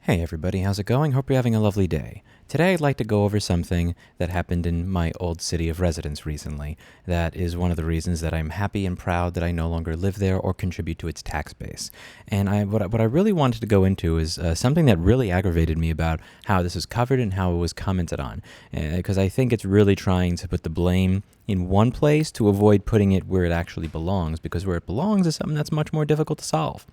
Hey everybody, how's it going? Hope you're having a lovely day. Today I'd like to go over something that happened in my old city of residence recently. That is one of the reasons that I'm happy and proud that I no longer live there or contribute to its tax base. And what I really wanted to go into is something that really aggravated me about how this was covered and how it was commented on. Because I think it's really trying to put the blame in one place to avoid putting it where it actually belongs, because where it belongs is something that's much more difficult to solve.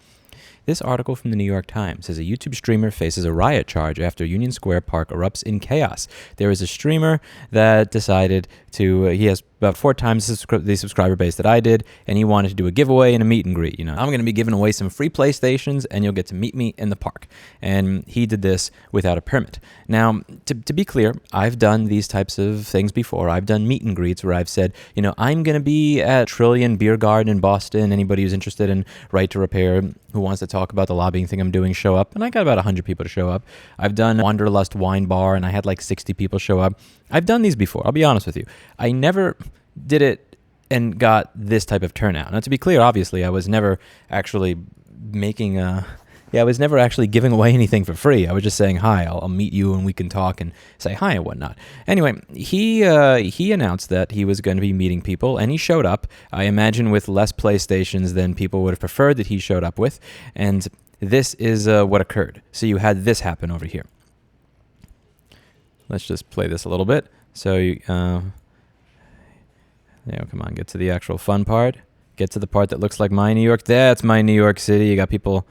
This article from the New York Times says a YouTube streamer faces a riot charge after Union Square Park erupts in chaos. There is a streamer that decided he has about 4 times the subscriber base that I did, and he wanted to do a giveaway and a meet and greet. I'm going to be giving away some free PlayStations, and you'll get to meet me in the park. And he did this without a permit. Now, to be clear, I've done these types of things before. I've done meet and greets where I've said, I'm going to be at Trillion Beer Garden in Boston. Anybody who's interested in Right to Repair, who wants to talk about the lobbying thing I'm doing, show up. And I got about 100 people to show up. I've done Wanderlust Wine Bar, and I had like 60 people show up. I've done these before. I'll be honest with you. I never did it and got this type of turnout. Now, to be clear, obviously, I was never actually I was never actually giving away anything for free. I was just saying, hi, I'll meet you and we can talk and say hi and whatnot. Anyway, he announced that he was going to be meeting people, and he showed up, I imagine, with less PlayStations than people would have preferred that he showed up with. And this is what occurred. So you had this happen over here. Let's just play this a little bit. So, come on, get to the actual fun part. Get to the part that looks like my New York. That's my New York City. You got people,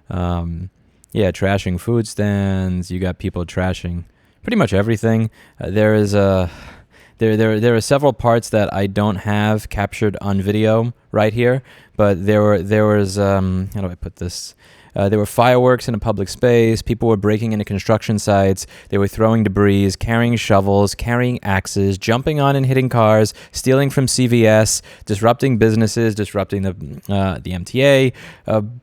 trashing food stands. You got people trashing pretty much everything. There are several parts that I don't have captured on video right here, but there was how do I put this? There were fireworks in a public space. People were breaking into construction sites. They were throwing debris, carrying shovels, carrying axes, jumping on and hitting cars, stealing from CVS, disrupting businesses, disrupting the MTA,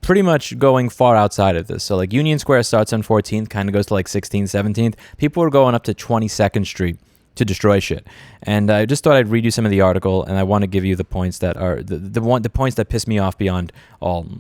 pretty much going far outside of this. So like Union Square starts on 14th, kind of goes to like 16th, 17th. People were going up to 22nd Street to destroy shit. And I just thought I'd read you some of the article, and I want to give you the points that are the points that piss me off beyond all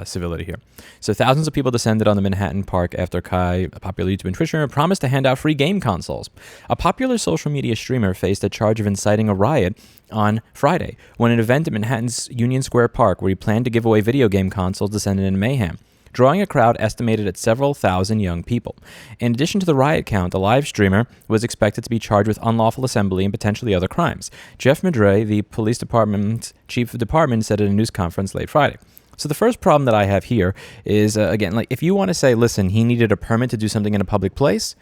civility here. So thousands of people descended on the Manhattan Park after Kai, a popular YouTube and Twitch streamer, promised to hand out free game consoles. A popular social media streamer faced a charge of inciting a riot on Friday when an event at Manhattan's Union Square Park, where he planned to give away video game consoles, descended into mayhem, drawing a crowd estimated at several thousand young people. In addition to the riot count, the live streamer was expected to be charged with unlawful assembly and potentially other crimes. Jeff Madre, the police department's chief of department, said at a news conference late Friday. So the first problem that I have here is, again, like if you want to say, listen, he needed a permit to do something in a public place,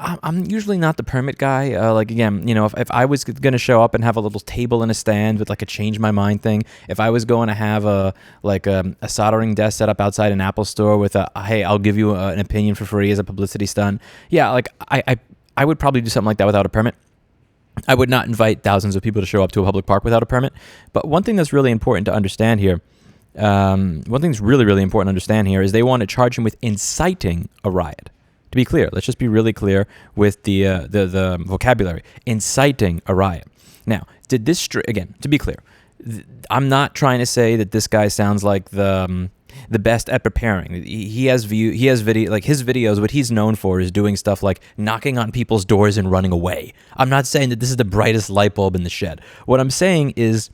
I'm usually not the permit guy. If I was going to show up and have a little table and a stand with like a change my mind thing, if I was going to have a soldering desk set up outside an Apple store with hey, I'll give you an opinion for free as a publicity stunt. Yeah, like I would probably do something like that without a permit. I would not invite thousands of people to show up to a public park without a permit. But one thing that's really important to understand here, is they want to charge him with inciting a riot. To be clear, let's just be really clear with the vocabulary. Inciting a riot. Now, did this again? To be clear, I'm not trying to say that this guy sounds like the best at preparing. He has video, like his videos. What he's known for is doing stuff like knocking on people's doors and running away. I'm not saying that this is the brightest light bulb in the shed. What I'm saying is,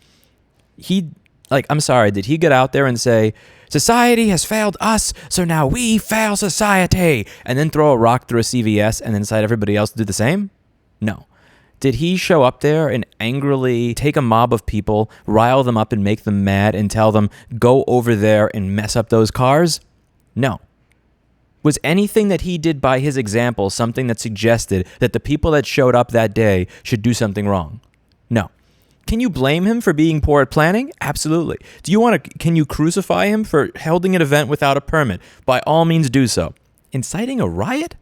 I'm sorry, did he get out there and say, society has failed us, so now we fail society, and then throw a rock through a CVS and then incite everybody else to do the same? No. Did he show up there and angrily take a mob of people, rile them up and make them mad and tell them, go over there and mess up those cars? No. Was anything that he did by his example something that suggested that the people that showed up that day should do something wrong? No. Can you blame him for being poor at planning? Absolutely. Can you crucify him for holding an event without a permit? By all means do so. Inciting a riot?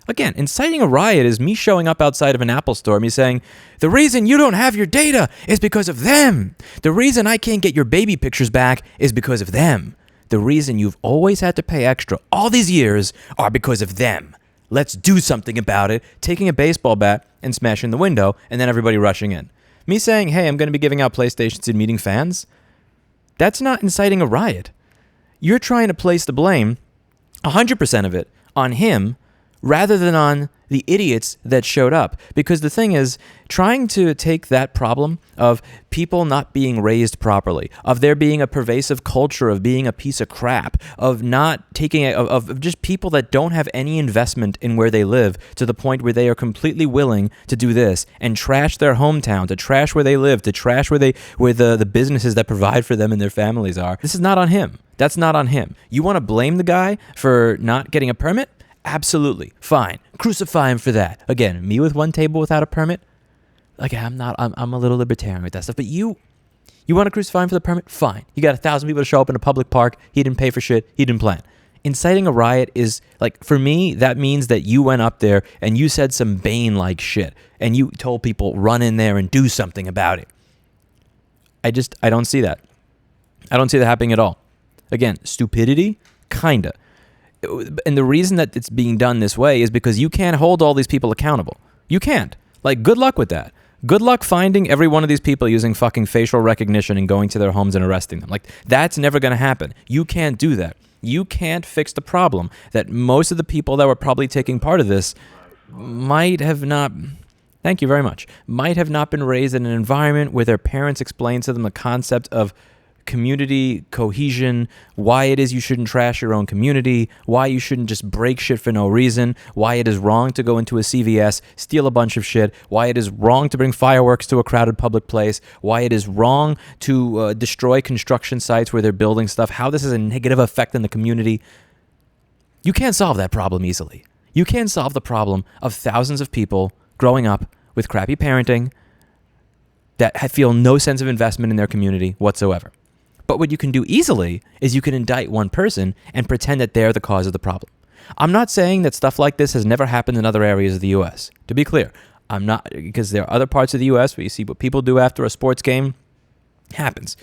Again, inciting a riot is me showing up outside of an Apple store, me saying, the reason you don't have your data is because of them. The reason I can't get your baby pictures back is because of them. The reason you've always had to pay extra all these years are because of them. Let's do something about it. Taking a baseball bat and smashing the window, and then everybody rushing in. Me saying, hey, I'm going to be giving out PlayStations and meeting fans, that's not inciting a riot. You're trying to place the blame 100% of it on him rather than on the idiots that showed up. Because the thing is, trying to take that problem of people not being raised properly, of there being a pervasive culture of being a piece of crap, of not taking, of just people that don't have any investment in where they live to the point where they are completely willing to do this and trash their hometown, to trash where they live, to trash where the businesses that provide for them and their families are. This is not on him. That's not on him. You want to blame the guy for not getting a permit? Absolutely. Fine. Crucify him for that. Again, me with one table without a permit? Like, I'm a little libertarian with that stuff. But you want to crucify him for the permit? Fine. You got 1,000 people to show up in a public park. He didn't pay for shit. He didn't plan. Inciting a riot is, like, for me, that means that you went up there and you said some Bane-like shit. And you told people, run in there and do something about it. I don't see that. I don't see that happening at all. Again, stupidity? Kinda. And the reason that it's being done this way is because you can't hold all these people accountable. You can't. Like, good luck with that. Good luck finding every one of these people using fucking facial recognition and going to their homes and arresting them. Like, that's never going to happen. You can't do that. You can't fix the problem that most of the people that were probably taking part of this might have not... Thank you very much. Might have not been raised in an environment where their parents explained to them the concept of community cohesion, why it is you shouldn't trash your own community, why you shouldn't just break shit for no reason, why it is wrong to go into a CVS, steal a bunch of shit, why it is wrong to bring fireworks to a crowded public place, why it is wrong to destroy construction sites where they're building stuff, how this is a negative effect on the community. You can't solve that problem easily. You can't solve the problem of thousands of people growing up with crappy parenting that feel no sense of investment in their community whatsoever. But what you can do easily is you can indict one person and pretend that they're the cause of the problem. I'm not saying that stuff like this has never happened in other areas of the U.S. To be clear, I'm not, because there are other parts of the U.S. where you see what people do after a sports game happens.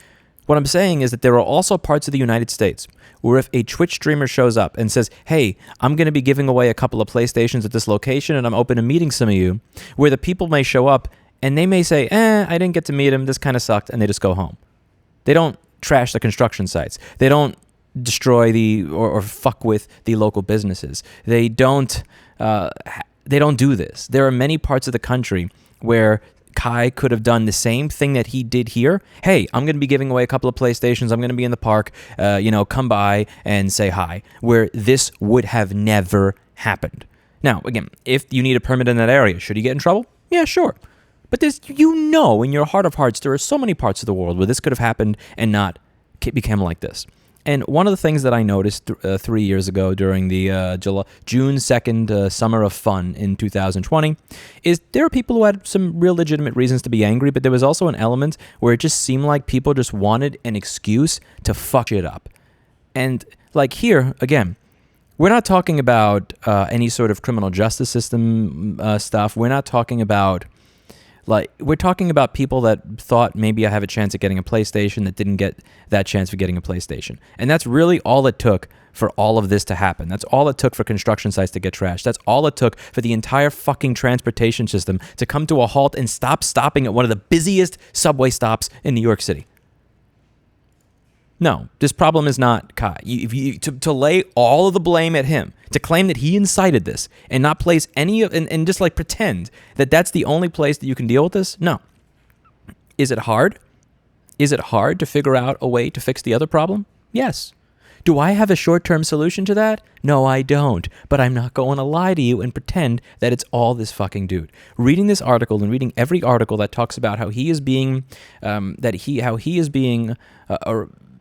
What I'm saying is that there are also parts of the United States where if a Twitch streamer shows up and says, hey, I'm going to be giving away a couple of PlayStations at this location and I'm open to meeting some of you, where the people may show up and they may say, I didn't get to meet him, this kind of sucked, and they just go home. They don't trash the construction sites. They don't destroy or fuck with the local businesses. They don't do this. There are many parts of the country where Kai could have done the same thing that he did here. Hey, I'm going to be giving away a couple of PlayStations. I'm going to be in the park. Come by and say hi. Where this would have never happened. Now, again, if you need a permit in that area, should he get in trouble? Yeah, sure. But in your heart of hearts, there are so many parts of the world where this could have happened and not become like this. And one of the things that I noticed 3 years ago during the June 2nd Summer of Fun in 2020 is there are people who had some real legitimate reasons to be angry, but there was also an element where it just seemed like people just wanted an excuse to fuck shit up. And like here, again, we're not talking about any sort of criminal justice system stuff. We're not talking about... we're talking about people that thought maybe I have a chance at getting a PlayStation that didn't get that chance for getting a PlayStation. And that's really all it took for all of this to happen. That's all it took for construction sites to get trashed. That's all it took for the entire fucking transportation system to come to a halt and stopping at one of the busiest subway stops in New York City. No, this problem is not Kai. To lay all of the blame at him, to claim that he incited this and not place any of, and just like pretend that that's the only place that you can deal with this? No. Is it hard? Is it hard to figure out a way to fix the other problem? Yes. Do I have a short-term solution to that? No, I don't. But I'm not going to lie to you and pretend that it's all this fucking dude. Reading this article and reading every article that talks about how he is being,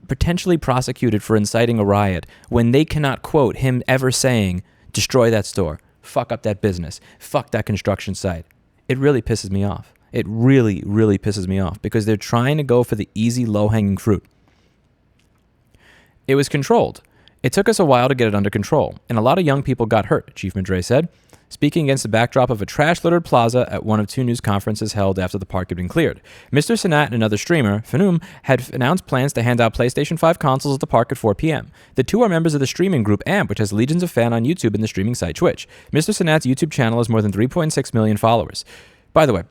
potentially prosecuted for inciting a riot when they cannot quote him ever saying, destroy that store, fuck up that business, fuck that construction site. It really pisses me off. It really, really pisses me off because they're trying to go for the easy, low-hanging fruit. It was controlled. It took us a while to get it under control, and a lot of young people got hurt, Chief Madre said, speaking against the backdrop of a trash-littered plaza at one of two news conferences held after the park had been cleared. Mr. Cenat and another streamer, Fanum, had announced plans to hand out PlayStation 5 consoles at the park at 4 p.m. The two are members of the streaming group AMP, which has legions of fans on YouTube and the streaming site Twitch. Mr. Cenat's YouTube channel has more than 3.6 million followers. By the way,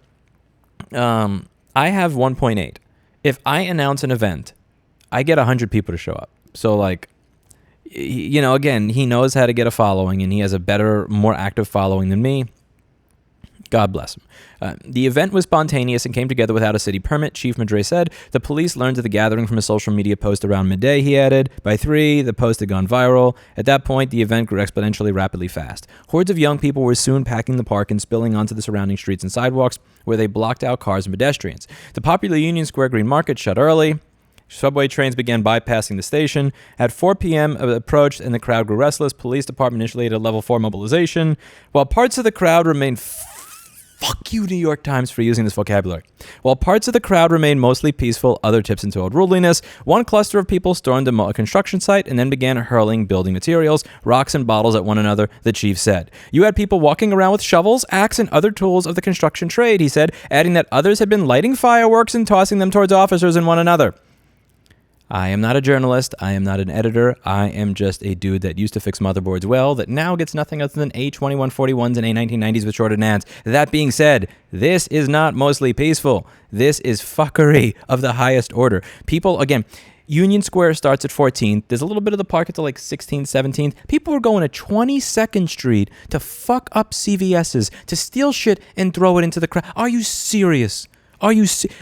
I have 1.8. If I announce an event, I get 100 people to show up. So, Again, he knows how to get a following, and he has a better, more active following than me. God bless him. The event was spontaneous and came together without a city permit, Chief Madre said. The police learned of the gathering from a social media post around midday, he added. By 3, the post had gone viral. At that point, the event grew exponentially rapidly fast. Hordes of young people were soon packing the park and spilling onto the surrounding streets and sidewalks, where they blocked out cars and pedestrians. The popular Union Square Green Market shut early. Subway trains began bypassing the station. At 4 p.m. approached and the crowd grew restless. Police department initiated a level 4 mobilization. While parts of the crowd remained... Fuck you, New York Times, for using this vocabulary. While parts of the crowd remained mostly peaceful, other tips into unruliness. One cluster of people stormed a construction site and then began hurling building materials, rocks and bottles at one another, the chief said. You had people walking around with shovels, axe, and other tools of the construction trade, he said, adding that others had been lighting fireworks and tossing them towards officers and one another. I am not a journalist. I am not an editor. I am just a dude that used to fix motherboards well, that now gets nothing other than A2141s and A1990s with shorted NANDs. That being said, this is not mostly peaceful. This is fuckery of the highest order. People, again, Union Square starts at 14th. There's a little bit of the park at like 16th, 17th. People were going to 22nd Street to fuck up CVS's, to steal shit and throw it into the crowd. Are you serious?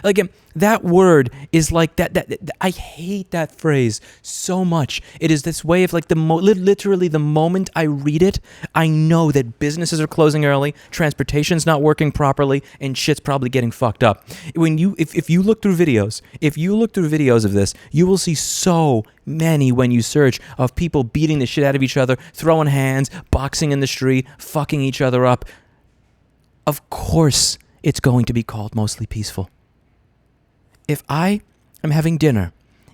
Again, that word is like that I hate that phrase so much. It is this way of like literally the moment I read it, I know that businesses are closing early, transportation's not working properly, and shit's probably getting fucked up. If you look through videos of this, you will see so many when you search of people beating the shit out of each other, throwing hands, boxing in the street, fucking each other up. Of course, it's going to be called mostly peaceful. If I am having dinner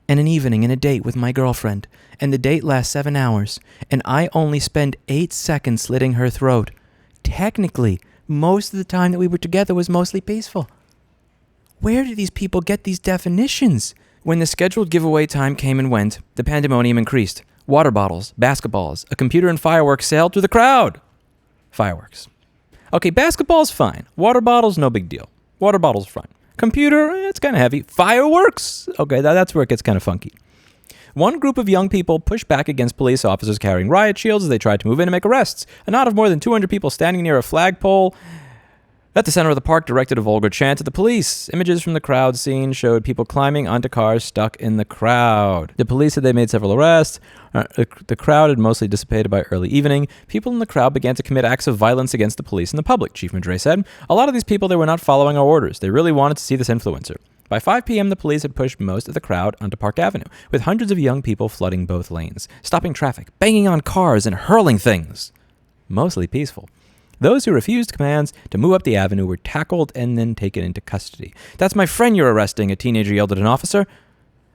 and an evening and a date with my girlfriend, and the date lasts 7 hours, and I only spend 8 seconds slitting her throat, technically, most of the time that we were together was mostly peaceful. Where do these people get these definitions? When the scheduled giveaway time came and went, the pandemonium increased. Water bottles, basketballs, a computer, and fireworks sailed through the crowd. Fireworks. Okay, basketball's fine. Water bottles, no big deal. Water bottles, fine. Computer, it's kind of heavy. Fireworks? Okay, that's where it gets kind of funky. One group of young people pushed back against police officers carrying riot shields as they tried to move in and make arrests. A knot of more than 200 people standing near a flagpole at the center of the park directed a vulgar chant at the police. Images from the crowd scene showed people climbing onto cars stuck in the crowd. The police said they made several arrests. The crowd had mostly dissipated by early evening. People in the crowd began to commit acts of violence against the police and the public, Chief Madre said. A lot of these people, they were not following our orders. They really wanted to see this influencer. By 5 p.m., the police had pushed most of the crowd onto Park Avenue, with hundreds of young people flooding both lanes, stopping traffic, banging on cars, and hurling things. Mostly peaceful. Those who refused commands to move up the avenue were tackled and then taken into custody. "That's my friend you're arresting," a teenager yelled at an officer.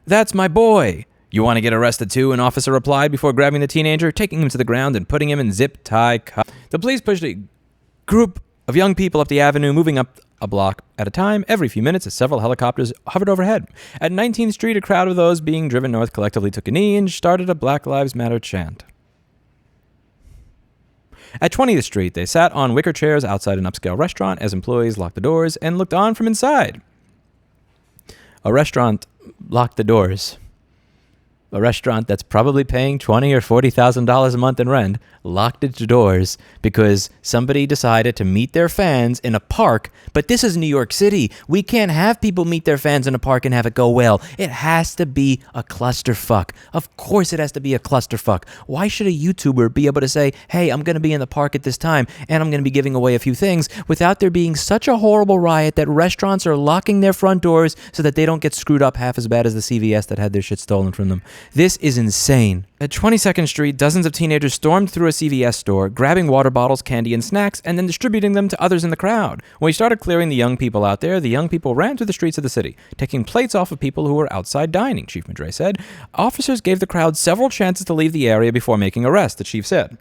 "That's my boy." "You want to get arrested too?" an officer replied before grabbing the teenager, taking him to the ground and putting him in zip-tie cuffs. The police pushed a group of young people up the avenue, moving up a block at a time. Every few minutes, as several helicopters hovered overhead. At 19th Street, a crowd of those being driven north collectively took a knee and started a Black Lives Matter chant. At 20th Street, they sat on wicker chairs outside an upscale restaurant as employees locked the doors and looked on from inside. A restaurant locked the doors. A restaurant that's probably paying $20,000 or $40,000 a month in rent locked its doors because somebody decided to meet their fans in a park. But this is New York City. We can't have people meet their fans in a park and have it go well. It has to be a clusterfuck. Of course it has to be a clusterfuck. Why should a YouTuber be able to say, hey, I'm going to be in the park at this time and I'm going to be giving away a few things without there being such a horrible riot that restaurants are locking their front doors so that they don't get screwed up half as bad as the CVS that had their shit stolen from them? This is insane. At 22nd Street, dozens of teenagers stormed through a CVS store, grabbing water bottles, candy, and snacks, and then distributing them to others in the crowd. When we started clearing the young people out there, the young people ran through the streets of the city, taking plates off of people who were outside dining, Chief Madre said. Officers gave the crowd several chances to leave the area before making arrests, the chief said.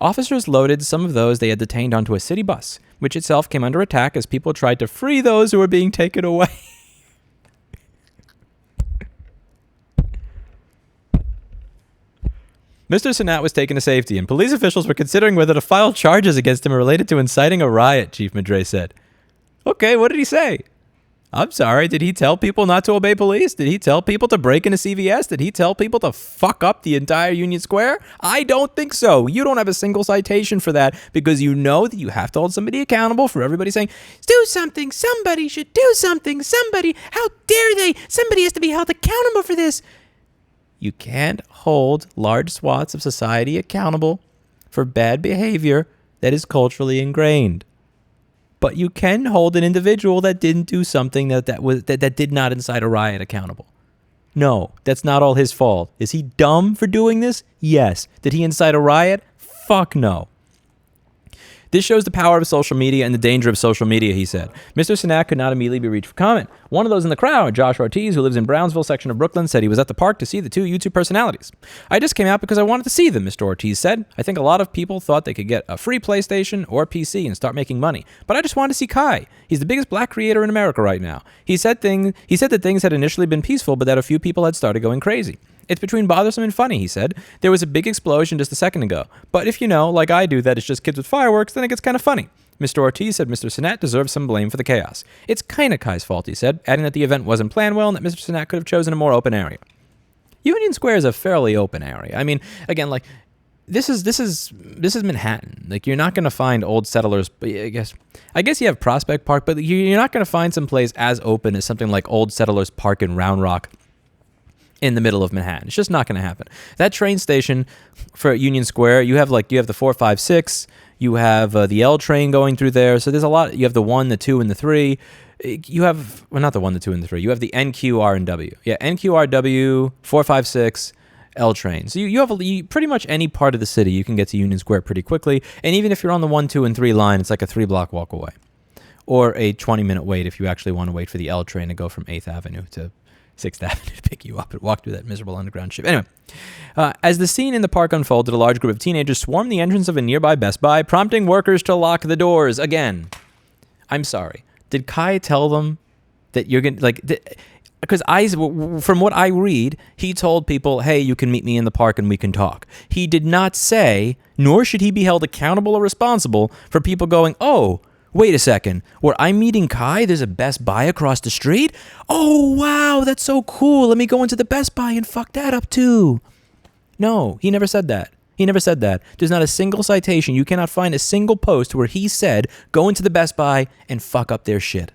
Officers loaded some of those they had detained onto a city bus, which itself came under attack as people tried to free those who were being taken away. Mr. Cenat was taken to safety, and police officials were considering whether to file charges against him related to inciting a riot, Chief Madre said. Okay, what did he say? I'm sorry. Did he tell people not to obey police? Did he tell people to break into CVS? Did he tell people to fuck up the entire Union Square? I don't think so. You don't have a single citation for that because you know that you have to hold somebody accountable for everybody saying, do something. Somebody should do something. Somebody, how dare they? Somebody has to be held accountable for this. You can't hold large swaths of society accountable for bad behavior that is culturally ingrained. But you can hold an individual that didn't do something that did not incite a riot accountable. No, that's not all his fault. Is he dumb for doing this? Yes. Did he incite a riot? Fuck no. This shows the power of social media and the danger of social media, he said. Mr. Cenat could not immediately be reached for comment. One of those in the crowd, Josh Ortiz, who lives in Brownsville section of Brooklyn, said he was at the park to see the two YouTube personalities. I just came out because I wanted to see them, Mr. Ortiz said. I think a lot of people thought they could get a free PlayStation or PC and start making money. But I just wanted to see Kai. He's the biggest black creator in America right now. He said that things had initially been peaceful, but that a few people had started going crazy. It's between bothersome and funny, he said. There was a big explosion just a second ago. But if you know, like I do, that it's just kids with fireworks, then it gets kind of funny. Mr. Ortiz said Mr. Cenat deserves some blame for the chaos. It's kind of Kai's fault, he said, adding that the event wasn't planned well and that Mr. Cenat could have chosen a more open area. Union Square is a fairly open area. I mean, again, like, this is Manhattan. Like, you're not going to find old settlers. I guess you have Prospect Park, but you're not going to find some place as open as something like Old Settlers Park in Round Rock in the middle of Manhattan. It's just not going to happen. That train station for Union Square, you have the 456, you have the L train going through there. So there's a lot. You have the 1, the 2, and the 3. You have, well, not the 1, the 2, and the 3. You have the NQ, R, and W. Yeah, NQ, R, W, 456, L train. So you have pretty much any part of the city, you can get to Union Square pretty quickly. And even if you're on the 1, 2, and 3 line, it's like a 3-block walk away. Or a 20-minute wait if you actually want to wait for the L train to go from 8th Avenue to 6th Avenue to pick you up and walk through that miserable underground ship. Anyway, as the scene in the park unfolded, a large group of teenagers swarmed the entrance of a nearby Best Buy, prompting workers to lock the doors. Again, I'm sorry. Did Kai tell them that you're going to, because from what I read, he told people, hey, you can meet me in the park and we can talk. He did not say, nor should he be held accountable or responsible for people going, oh, wait a second, where I'm meeting Kai, there's a Best Buy across the street? Oh, wow, that's so cool. Let me go into the Best Buy and fuck that up too. No, he never said that. He never said that. There's not a single citation. You cannot find a single post where he said, go into the Best Buy and fuck up their shit.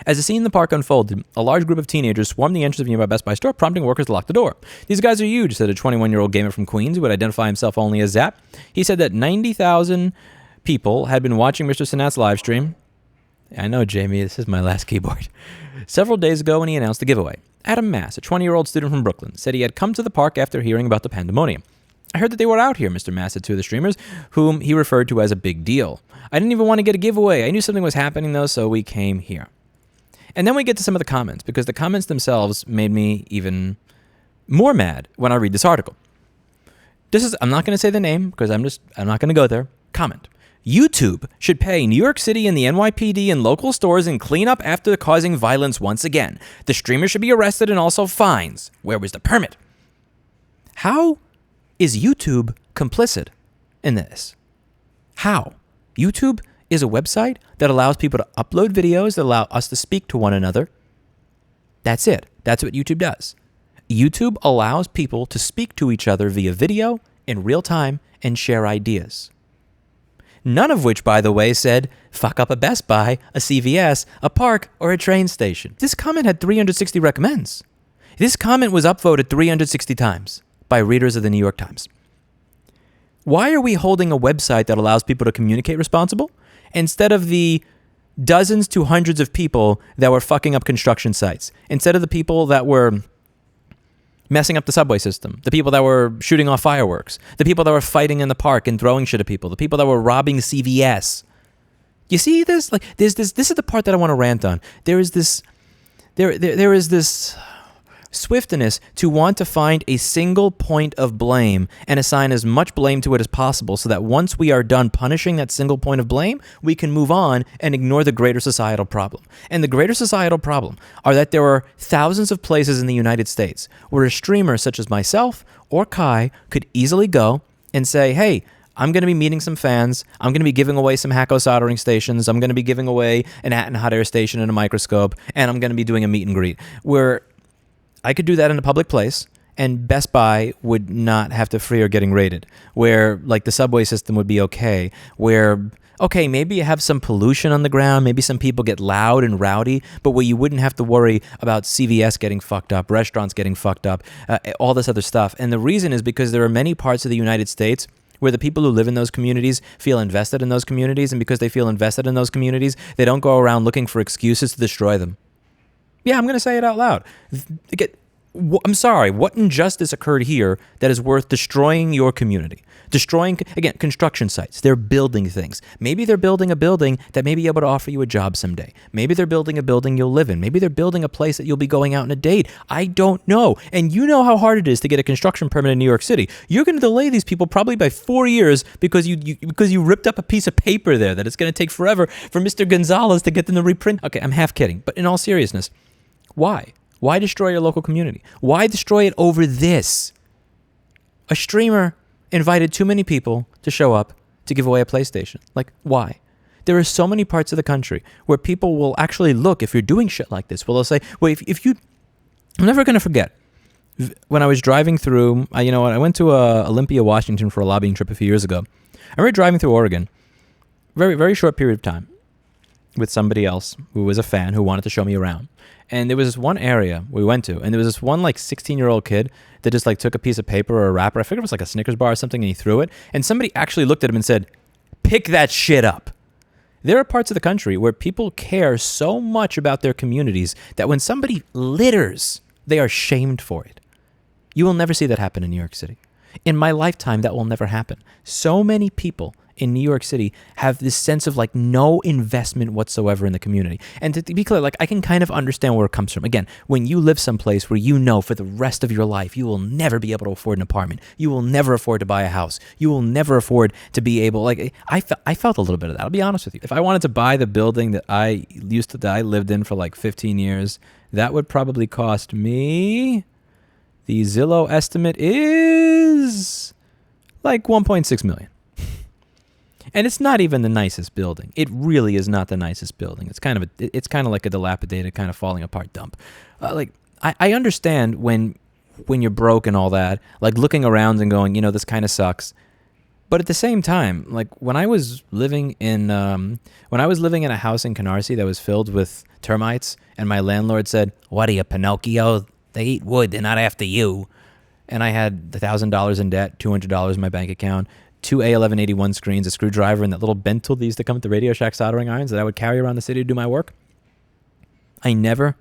As the scene in the park unfolded, a large group of teenagers swarmed the entrance of a nearby Best Buy store, prompting workers to lock the door. These guys are huge, said a 21-year-old gamer from Queens who would identify himself only as Zap. He said that 90,000 people had been watching Mr. Cenat's live stream. I know, Jamie, this is my last keyboard. Several days ago when he announced the giveaway. Adam Mass, a 20-year-old student from Brooklyn, said he had come to the park after hearing about the pandemonium. I heard that they were out here, Mr. Mass said to the streamers, whom he referred to as a big deal. I didn't even want to get a giveaway. I knew something was happening, though, so we came here. And then we get to some of the comments, because the comments themselves made me even more mad when I read this article. I'm not going to say the name, because I'm not going to go there. Comment. YouTube should pay New York City and the NYPD and local stores and clean up after causing violence once again. The streamer should be arrested and also fines. Where was the permit? How is YouTube complicit in this? How? YouTube is a website that allows people to upload videos that allow us to speak to one another. That's it. That's what YouTube does. YouTube allows people to speak to each other via video in real time and share ideas. None of which, by the way, said, fuck up a Best Buy, a CVS, a park, or a train station. This comment had 360 recommends. This comment was upvoted 360 times by readers of the New York Times. Why are we holding a website that allows people to communicate responsible instead of the dozens to hundreds of people that were fucking up construction sites, instead of the people that were messing up the subway system, the people that were shooting off fireworks, the people that were fighting in the park and throwing shit at people, the people that were robbing CVS? You see this? Like, this is the part that I want to rant on. There is this swiftness to want to find a single point of blame and assign as much blame to it as possible so that once we are done punishing that single point of blame, we can move on and ignore the greater societal problem. And the greater societal problem are that there are thousands of places in the United States where a streamer such as myself or Kai could easily go and say, hey, I'm going to be meeting some fans. I'm going to be giving away some Hacko soldering stations. I'm going to be giving away an Atten hot air station and a microscope. And I'm going to be doing a meet and greet where I could do that in a public place and Best Buy would not have to fear getting raided, where like the subway system would be okay, where, okay, maybe you have some pollution on the ground, maybe some people get loud and rowdy, but where you wouldn't have to worry about CVS getting fucked up, restaurants getting fucked up, all this other stuff. And the reason is because there are many parts of the United States where the people who live in those communities feel invested in those communities, and because they feel invested in those communities, they don't go around looking for excuses to destroy them. Yeah, I'm going to say it out loud. I'm sorry, what injustice occurred here that is worth destroying your community? Destroying, again, construction sites. They're building things. Maybe they're building a building that may be able to offer you a job someday. Maybe they're building a building you'll live in. Maybe they're building a place that you'll be going out on a date. I don't know. And you know how hard it is to get a construction permit in New York City. You're going to delay these people probably by 4 years because you ripped up a piece of paper there that it's going to take forever for Mr. Gonzalez to get them to reprint. Okay, I'm half kidding. But in all seriousness, why? Why destroy your local community? Why destroy it over this? A streamer invited too many people to show up to give away a PlayStation. Like, why? There are so many parts of the country where people will actually look, if you're doing shit like this, well, they'll say, well, if you, I'm never going to forget, when I was driving through, I went to Olympia, Washington for a lobbying trip a few years ago. I remember driving through Oregon, very, very short period of time, with somebody else who was a fan who wanted to show me around. And there was this one area we went to, and there was this one like 16-year-old kid that just like took a piece of paper or a wrapper, I figured it was like a Snickers bar or something, and he threw it. And somebody actually looked at him and said, pick that shit up. There are parts of the country where people care so much about their communities that when somebody litters, they are shamed for it. You will never see that happen in New York City. In my lifetime, that will never happen. So many people in New York City have this sense of like no investment whatsoever in the community. And to be clear, like I can kind of understand where it comes from. Again, when you live someplace where you know for the rest of your life you will never be able to afford an apartment, you will never afford to buy a house, you will never afford to be able, like I felt a little bit of that. I'll be honest with you. If I wanted to buy the building that I lived in for like 15 years, that would probably cost me, the Zillow estimate is like 1.6 million. And it's not even the nicest building. It really is not the nicest building. It's kind of like a dilapidated, kind of falling apart dump. I understand when you're broke and all that, like looking around and going, this kind of sucks. But at the same time, like when I was living in a house in Canarsie that was filled with termites, and my landlord said, "What are you, Pinocchio? They eat wood. They're not after you." And I had $1,000 in debt, $200 in my bank account, 2 A1181 screens, a screwdriver, and that little bent tool that used to come with the Radio Shack soldering irons that I would carry around the city to do my work. I never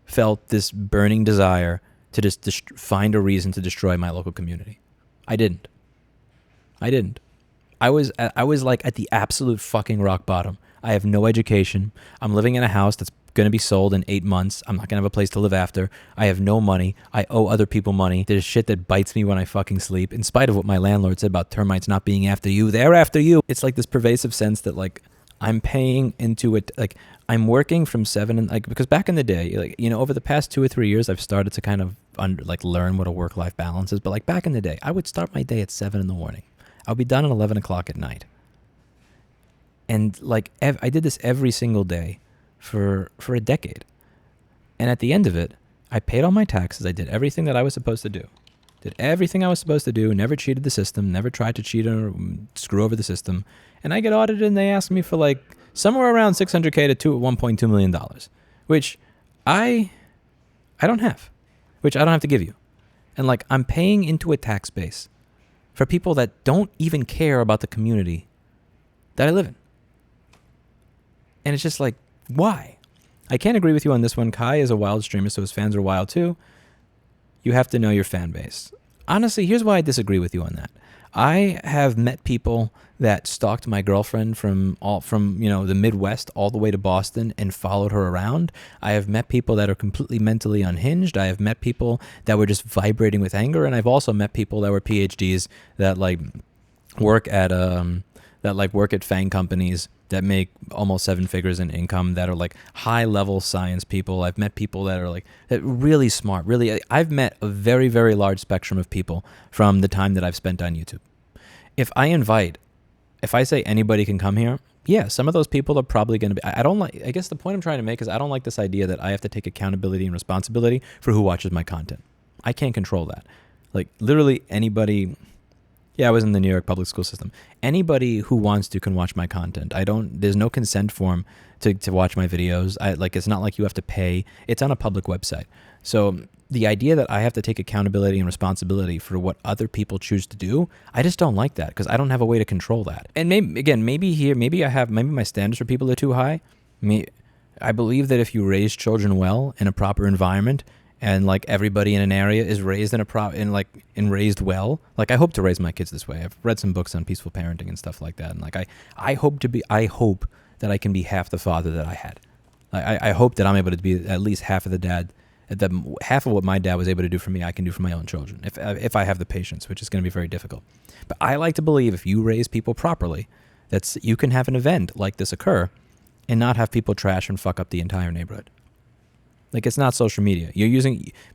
felt this burning desire to just find a reason to destroy my local community. I didn't. I was like at the absolute fucking rock bottom. I have no education. I'm living in a house that's going to be sold in 8 months. I'm not going to have a place to live after. I have no money. I owe other people money. There's shit that bites me when I fucking sleep. In spite of what my landlord said about termites not being after you, they're after you. It's like this pervasive sense that like I'm paying into it. Like I'm working from 7 and like, because back in the day, like, over the past 2 or 3 years, I've started to kind of learn what a work-life balance is. But like back in the day, I would start my day at 7 in the morning. I'll be done at 11 o'clock at night. And like, I did this every single day for a decade. And at the end of it, I paid all my taxes. I did everything that I was supposed to do. Never cheated the system, never tried to cheat or screw over the system. And I get audited and they ask me for like somewhere around $600K to $1.2 million, which I don't have, which I don't have to give you. And like, I'm paying into a tax base for people that don't even care about the community that I live in. And it's just like, why? I can't agree with you on this one. Kai is a wild streamer, so his fans are wild too. You have to know your fan base. Honestly, here's why I disagree with you on that. I have met people that stalked my girlfriend from the Midwest all the way to Boston and followed her around. I have met people that are completely mentally unhinged. I have met people that were just vibrating with anger, and I've also met people that were PhDs that like work at FANG companies that make almost 7 figures in income, that are like high level science people. I've met people that are like that really smart, really. I've met a very, very large spectrum of people from the time that I've spent on YouTube. if I say anybody can come here, yeah, some of those people are probably going to be, I guess the point I'm trying to make is I don't like this idea that I have to take accountability and responsibility for who watches my content. I can't control that. Like literally anybody, yeah, I was in the New York public school system. Anybody who wants to can watch my content. There's no consent form to watch my videos. It's not like you have to pay. It's on a public website. So the idea that I have to take accountability and responsibility for what other people choose to do, I just don't like that because I don't have a way to control that. And maybe my standards for people are too high. I believe that if you raise children well in a proper environment and like everybody in an area is raised raised well, like I hope to raise my kids this way. I've read some books on peaceful parenting and stuff like that. And like I hope that I can be half the father that I had. I hope that I'm able to be at least half of the dad. Half of what my dad was able to do for me, I can do for my own children, if I have the patience, which is going to be very difficult. But I like to believe if you raise people properly, you can have an event like this occur and not have people trash and fuck up the entire neighborhood. Like, it's not social media.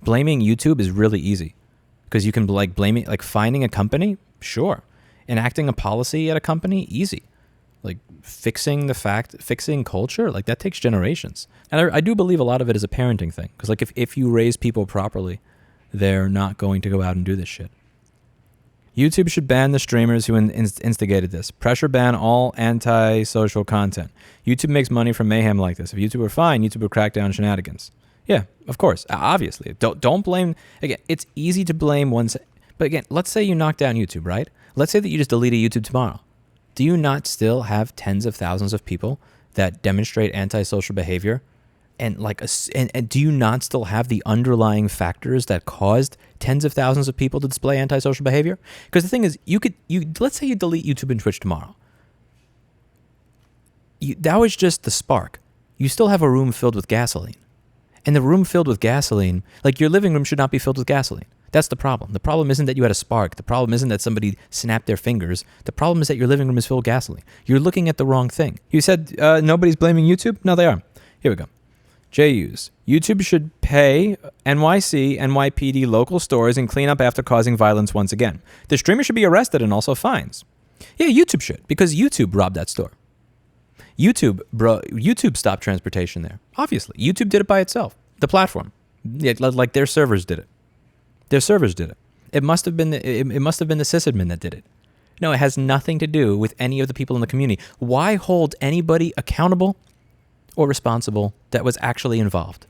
Blaming YouTube is really easy because you can finding a company, sure. Enacting a policy at a company, easy. Like fixing culture, like that takes generations. And I do believe a lot of it is a parenting thing. Because like if you raise people properly, they're not going to go out and do this shit. YouTube should ban the streamers who instigated this. Pressure ban all anti-social content. YouTube makes money from mayhem like this. If YouTube were fine, YouTube would crack down on shenanigans. Yeah, of course. Obviously. Don't blame... Again, it's easy to blame one... But again, let's say you knock down YouTube, right? Let's say that you just deleted YouTube tomorrow. Do you not still have tens of thousands of people that demonstrate antisocial behavior? And do you not still have the underlying factors that caused tens of thousands of people to display antisocial behavior? Because the thing is, let's say you delete YouTube and Twitch tomorrow. That was just the spark. You still have a room filled with gasoline. And the room filled with gasoline, like your living room should not be filled with gasoline. That's the problem. The problem isn't that you had a spark. The problem isn't that somebody snapped their fingers. The problem is that your living room is filled with gasoline. You're looking at the wrong thing. You said nobody's blaming YouTube? No, they are. Here we go. JUs. YouTube should pay NYC, NYPD local stores and clean up after causing violence once again. The streamer should be arrested and also fines. Yeah, YouTube should, because YouTube robbed that store. YouTube stopped transportation there. Obviously. YouTube did it by itself. The platform. Yeah, like their servers did it. Their servers did it. It must have been the sysadmin that did it. No, it has nothing to do with any of the people in the community. Why hold anybody accountable or responsible that was actually involved?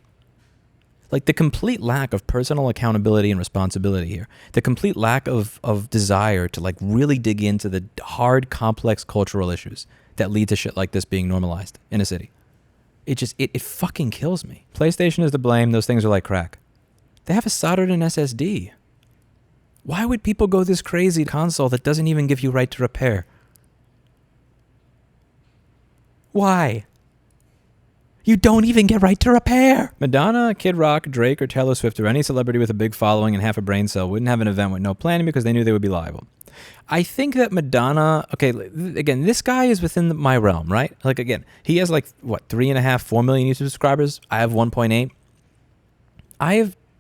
Like the complete lack of personal accountability and responsibility here. The complete lack of desire to like really dig into the hard, complex cultural issues that lead to shit like this being normalized in a city. It fucking kills me. PlayStation is to blame. Those things are like crack. They have a soldered in SSD. Why would people go this crazy console that doesn't even give you right to repair? Why? You don't even get right to repair. Madonna, Kid Rock, Drake, or Taylor Swift, or any celebrity with a big following and half a brain cell wouldn't have an event with no planning because they knew they would be liable. I think that Madonna, okay, again, this guy is within my realm, right? Like, again, he has like, 3.5, 4 million YouTube subscribers. I have 1.8.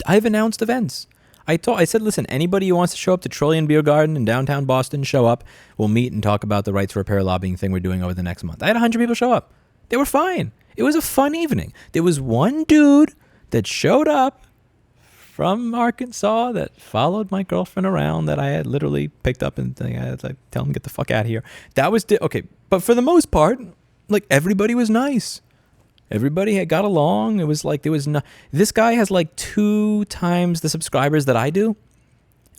I've announced events. I said, listen, anybody who wants to show up to Trillion Beer Garden in downtown Boston, show up. We'll meet and talk about the right to repair lobbying thing we're doing over the next month. I had 100 people show up. They were fine. It was a fun evening. There was one dude that showed up from Arkansas that followed my girlfriend around that I had literally picked up and I had to tell him, get the fuck out of here. That was, okay. But for the most part, like everybody was nice. Everybody had got along. It was like, this guy has like 2 times the subscribers that I do.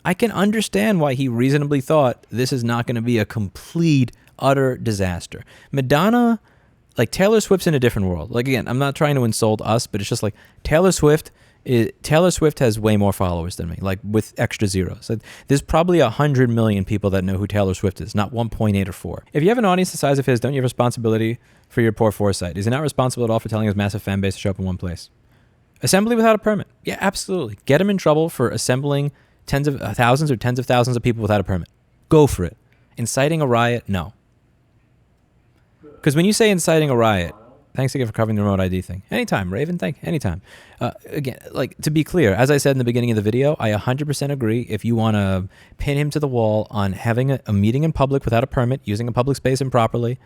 I can understand why he reasonably thought this is not going to be a complete, utter disaster. Madonna, like Taylor Swift's in a different world. Like, again, I'm not trying to insult us, but it's just like Taylor Swift has way more followers than me, like with extra zeros. There's probably 100 million people that know who Taylor Swift is, not 1.8 or 4. If you have an audience the size of his, don't you have responsibility for your poor foresight? Is he not responsible at all for telling his massive fan base to show up in one place? Assembly without a permit. Yeah, absolutely. Get him in trouble for assembling tens of thousands or tens of thousands of people without a permit. Go for it. Inciting a riot? No. Because when you say inciting a riot, Thanks again for covering the remote ID thing. Anytime, Raven. Anytime. Again, like, to be clear, as I said in the beginning of the video, I 100% agree. If you want to pin him to the wall on having a meeting in public without a permit, using a public space improperly,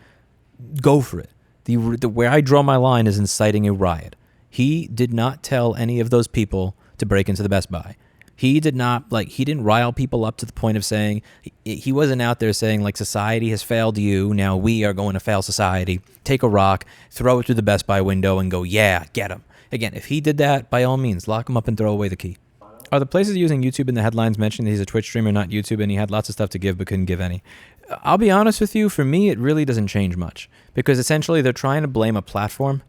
go for it. The where I draw my line is inciting a riot. He did not tell any of those people to break into the Best Buy. He did not, like, he didn't rile people up to the point of saying, he wasn't out there saying, like, society has failed you, now we are going to fail society. Take a rock, throw it through the Best Buy window and go, yeah, get him. Again, if he did that, by all means, lock him up and throw away the key. Are the places using YouTube in the headlines mentioning that he's a Twitch streamer, not YouTube, and he had lots of stuff to give but couldn't give any? I'll be honest with you, for me, it really doesn't change much. Because essentially they're trying to blame a platform.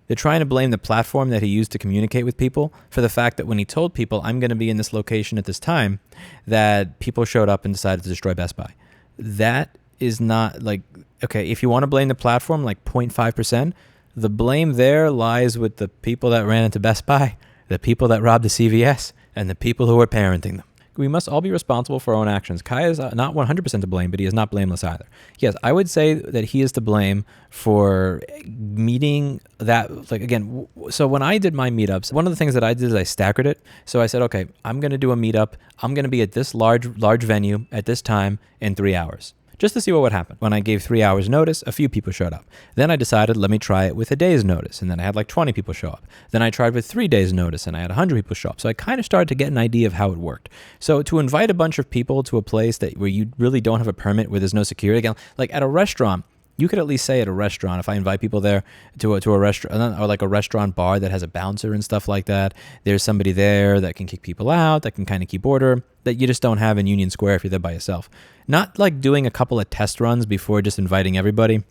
They're trying to blame the platform that he used to communicate with people for the fact that when he told people, I'm going to be in this location at this time, that people showed up and decided to destroy Best Buy. That is not, like, okay, if you want to blame the platform, like 0.5%, the blame there lies with the people that ran into Best Buy, the people that robbed the CVS, and the people who are parenting them. We must all be responsible for our own actions. Kai is not 100% to blame, but he is not blameless either. Yes, I would say that he is to blame for meeting that, like, again, so when I did my meetups, one of the things that I did is I staggered it. So I said, okay, I'm going to do a meetup. I'm going to be at this large venue at this time in 3 hours, just to see what would happen. When I gave 3 hours notice, a few people showed up. Then I decided, let me try it with a day's notice. And then I had like 20 people show up. Then I tried with 3 days notice and I had 100 people show up. So I kind of started to get an idea of how it worked. So to invite a bunch of people to a place where you really don't have a permit, where there's no security, again, like at a restaurant, you could at least say at a restaurant, if I invite people there to a restaurant, or like a restaurant bar that has a bouncer and stuff like that, there's somebody there that can kick people out, that can kind of keep order, that you just don't have in Union Square if you're there by yourself. Not like doing a couple of test runs before just inviting everybody.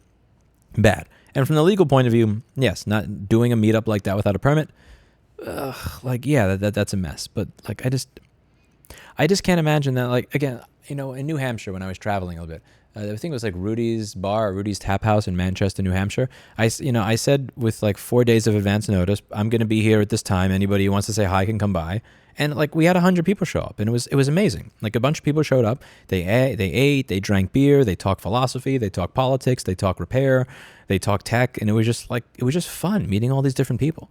Bad. And from the legal point of view, yes, not doing a meetup like that without a permit, like, yeah, that's a mess. But like, I just can't imagine that. Like, again, you know, in New Hampshire when I was traveling a little bit, I think it was like Rudy's Bar or Rudy's Tap House in Manchester, New Hampshire. I said with like 4 days of advance notice, I'm going to be here at this time. Anybody who wants to say hi can come by. And like we had 100 people show up, and it was amazing. Like a bunch of people showed up. They ate, they drank beer, they talked philosophy, they talked politics, they talked repair, they talked tech, and it was just fun meeting all these different people.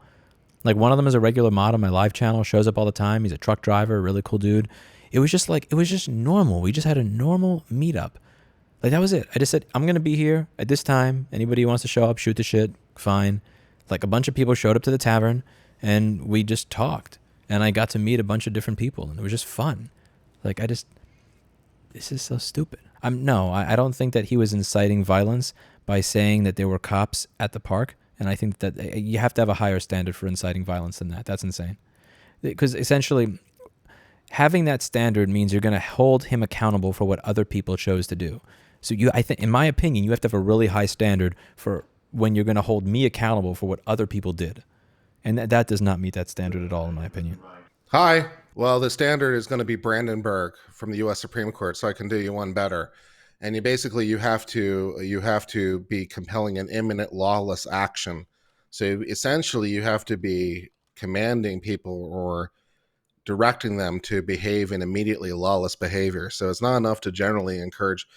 Like one of them is a regular mod on my live channel, shows up all the time. He's a truck driver, really cool dude. It was just normal. We just had a normal meetup. Like that was it. I just said, I'm going to be here at this time. Anybody who wants to show up, shoot the shit, fine. Like a bunch of people showed up to the tavern and we just talked. And I got to meet a bunch of different people and it was just fun. Like this is so stupid. I don't think that he was inciting violence by saying that there were cops at the park. And I think that you have to have a higher standard for inciting violence than that. That's insane. Because essentially having that standard means you're going to hold him accountable for what other people chose to do. So I think, in my opinion, you have to have a really high standard for when you're going to hold me accountable for what other people did. And that does not meet that standard at all, in my opinion. Hi. Well, the standard is going to be Brandenburg from the U.S. Supreme Court, so I can do you one better. And you have to be compelling an imminent lawless action. So essentially, you have to be commanding people or directing them to behave in immediately lawless behavior. So it's not enough to generally encourage.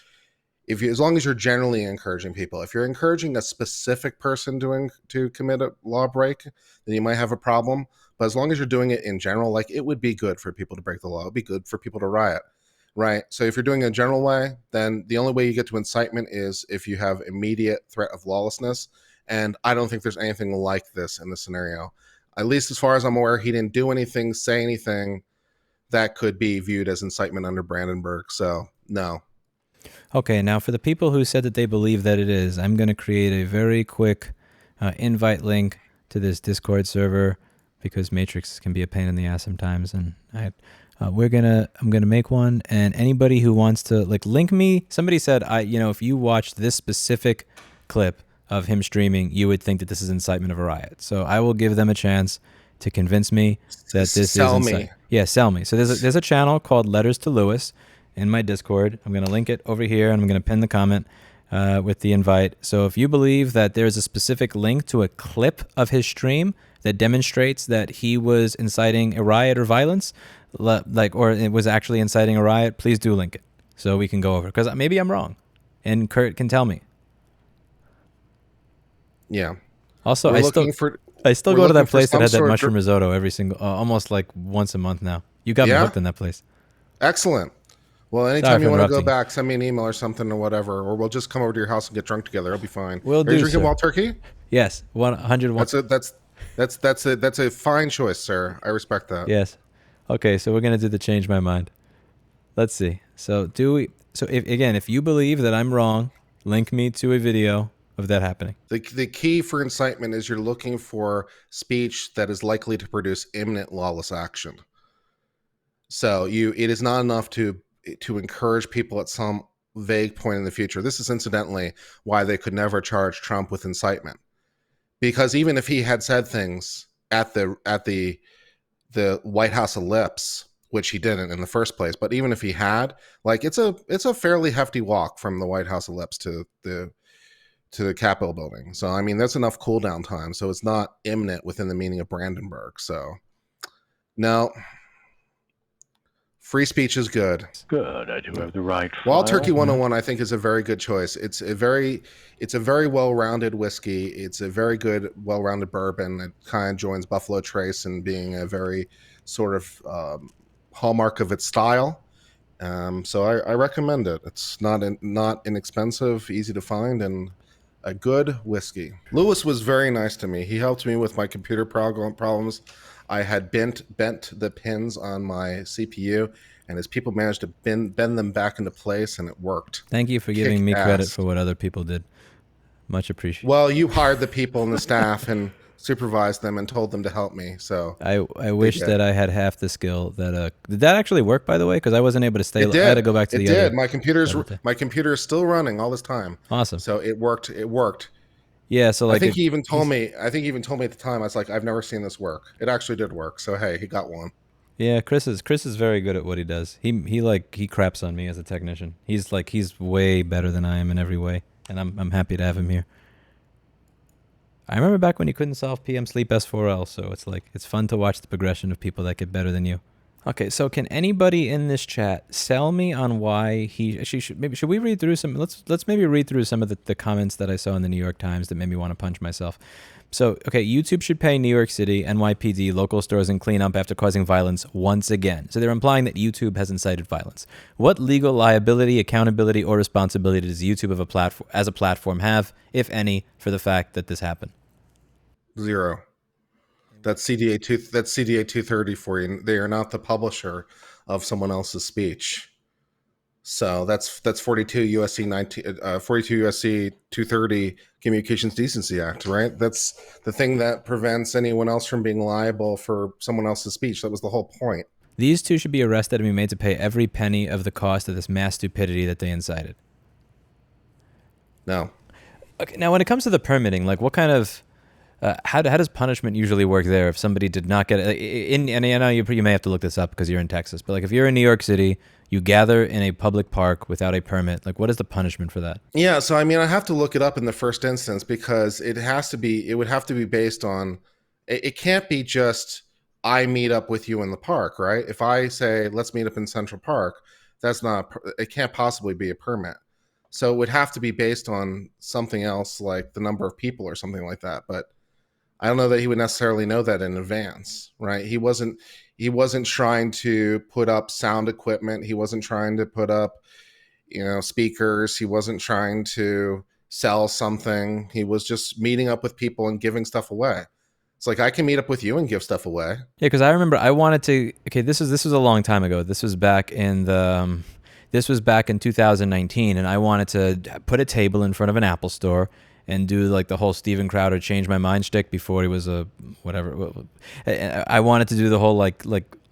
As long as you're generally encouraging people, if you're encouraging a specific person to commit a law break, then you might have a problem. But as long as you're doing it in general, like it would be good for people to break the law. It would be good for people to riot, right? So if you're doing it in a general way, then the only way you get to incitement is if you have immediate threat of lawlessness. And I don't think there's anything like this in this scenario. At least as far as I'm aware, he didn't do anything, say anything that could be viewed as incitement under Brandenburg. So no. Okay, now for the people who said that they believe that it is, I'm going to create a very quick invite link to this Discord server because Matrix can be a pain in the ass sometimes, and I'm gonna make one. And anybody who wants to link me, somebody said if you watched this specific clip of him streaming, you would think that this is incitement of a riot. So I will give them a chance to convince me that this is incitement. Yeah, sell me. So there's a channel called Letters to Lewis in my Discord. I'm going to link it over here, and I'm going to pin the comment with the invite. So if you believe that there's a specific link to a clip of his stream that demonstrates that he was inciting a riot or violence, or it was actually inciting a riot, please do link it so we can go over it. Because maybe I'm wrong, and Kurt can tell me. Yeah. Also, We're looking for I still we're go to looking that for place that some had that sort mushroom risotto every single, almost like once a month now. You got me yeah, hooked in that place. excellent. Well, Sorry anytime for you want to go interrupting. back, send me an email or something or whatever, or we'll just come over to your house and get drunk together. It'll be fine. Will Are you do, drinking sir. wild turkey? Yes, 101. That's a fine choice, sir. I respect that. Yes. Okay, so we're gonna do the change my mind. Let's see. So do we? So if you believe that I'm wrong, link me to a video of that happening. The key for incitement is you're looking for speech that is likely to produce imminent lawless action. So it is not enough to encourage people at some vague point in the future. This is incidentally why they could never charge Trump with incitement, because even if he had said things at the White House ellipse, which he didn't in the first place, but even if he had, like it's a fairly hefty walk from the White House ellipse to the Capitol building. So I mean that's enough cool down time. So it's not imminent within the meaning of Brandenburg. So no, free speech is good. Good, I do have the right Wild file. Turkey 101 I think is a very good choice. It's a very well-rounded whiskey. It's a very good well-rounded bourbon. It kind of joins Buffalo Trace in being a very sort of hallmark of its style. So I recommend it. It's not inexpensive, easy to find, and a good whiskey. Lewis was very nice to me. He helped me with my computer problems. I had bent the pins on my CPU, and his people managed to bend them back into place, and it worked. Thank you for giving me credit for what other people did. Much appreciated. Well, you hired the people and the staff and supervised them and told them to help me. So I wish that I had half the skill that did that actually work, by the way? Because I wasn't able to stay. It did. I had to go back to it the did. other. My computer is still running all this time. Awesome. So it worked. Yeah, so like I think he even told me at the time, I was like, I've never seen this work. It actually did work. So hey, he got one. Yeah, Chris is very good at what he does. He craps on me as a technician. He's way better than I am in every way, and I'm happy to have him here. I remember back when you couldn't solve PM Sleep S4L, so it's fun to watch the progression of people that get better than you. Okay, so can anybody in this chat sell me on why should we read through some? Let's maybe read through some of the comments that I saw in the New York Times that made me want to punch myself. So, okay, YouTube should pay New York City, NYPD, local stores, and clean up after causing violence once again. So they're implying that YouTube has incited violence. What legal liability, accountability, or responsibility does YouTube as a platform have, if any, for the fact that this happened? Zero. That's CDA 230 for you. They are not the publisher of someone else's speech. So that's 42 USC 230 Communications Decency Act, right? That's the thing that prevents anyone else from being liable for someone else's speech. That was the whole point. These two should be arrested and be made to pay every penny of the cost of this mass stupidity that they incited. No. Okay, now when it comes to the permitting, like what kind of how does punishment usually work there if somebody did not get it? And I know you may have to look this up because you're in Texas, but like if you're in New York City, you gather in a public park without a permit, like what is the punishment for that? Yeah, so I mean, I have to look it up in the first instance because it would have to be based on, it can't be just I meet up with you in the park, right? If I say let's meet up in Central Park, it can't possibly be a permit. So it would have to be based on something else like the number of people or something like that, but I don't know that he would necessarily know that in advance, right? He wasn't trying to put up sound equipment. He wasn't trying to put up, speakers. He wasn't trying to sell something. He was just meeting up with people and giving stuff away. It's like, I can meet up with you and give stuff away. Yeah, because I remember I wanted to. Okay, this was a long time ago. This was back in 2019, and I wanted to put a table in front of an Apple store and do like the whole Steven Crowder change my mind shtick before he was a whatever. I wanted to do the whole like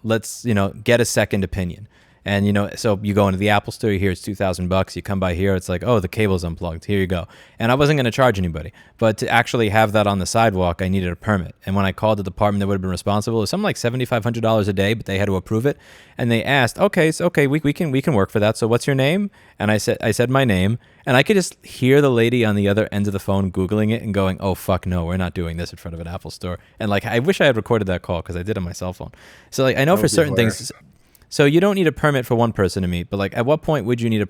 let's get a second opinion. And so you go into the Apple store, you hear it's $2,000. You come by here, it's like, oh, the cable's unplugged. Here you go. And I wasn't going to charge anybody, but to actually have that on the sidewalk, I needed a permit. And when I called the department that would have been responsible, it was something like $7,500 a day, but they had to approve it. And they asked, okay, we can work for that. So what's your name? And I said my name, and I could just hear the lady on the other end of the phone Googling it and going, oh fuck no, we're not doing this in front of an Apple store. And like, I wish I had recorded that call because I did on my cell phone. So like, I know for certain things. So you don't need a permit for one person to meet, but like at what point would you need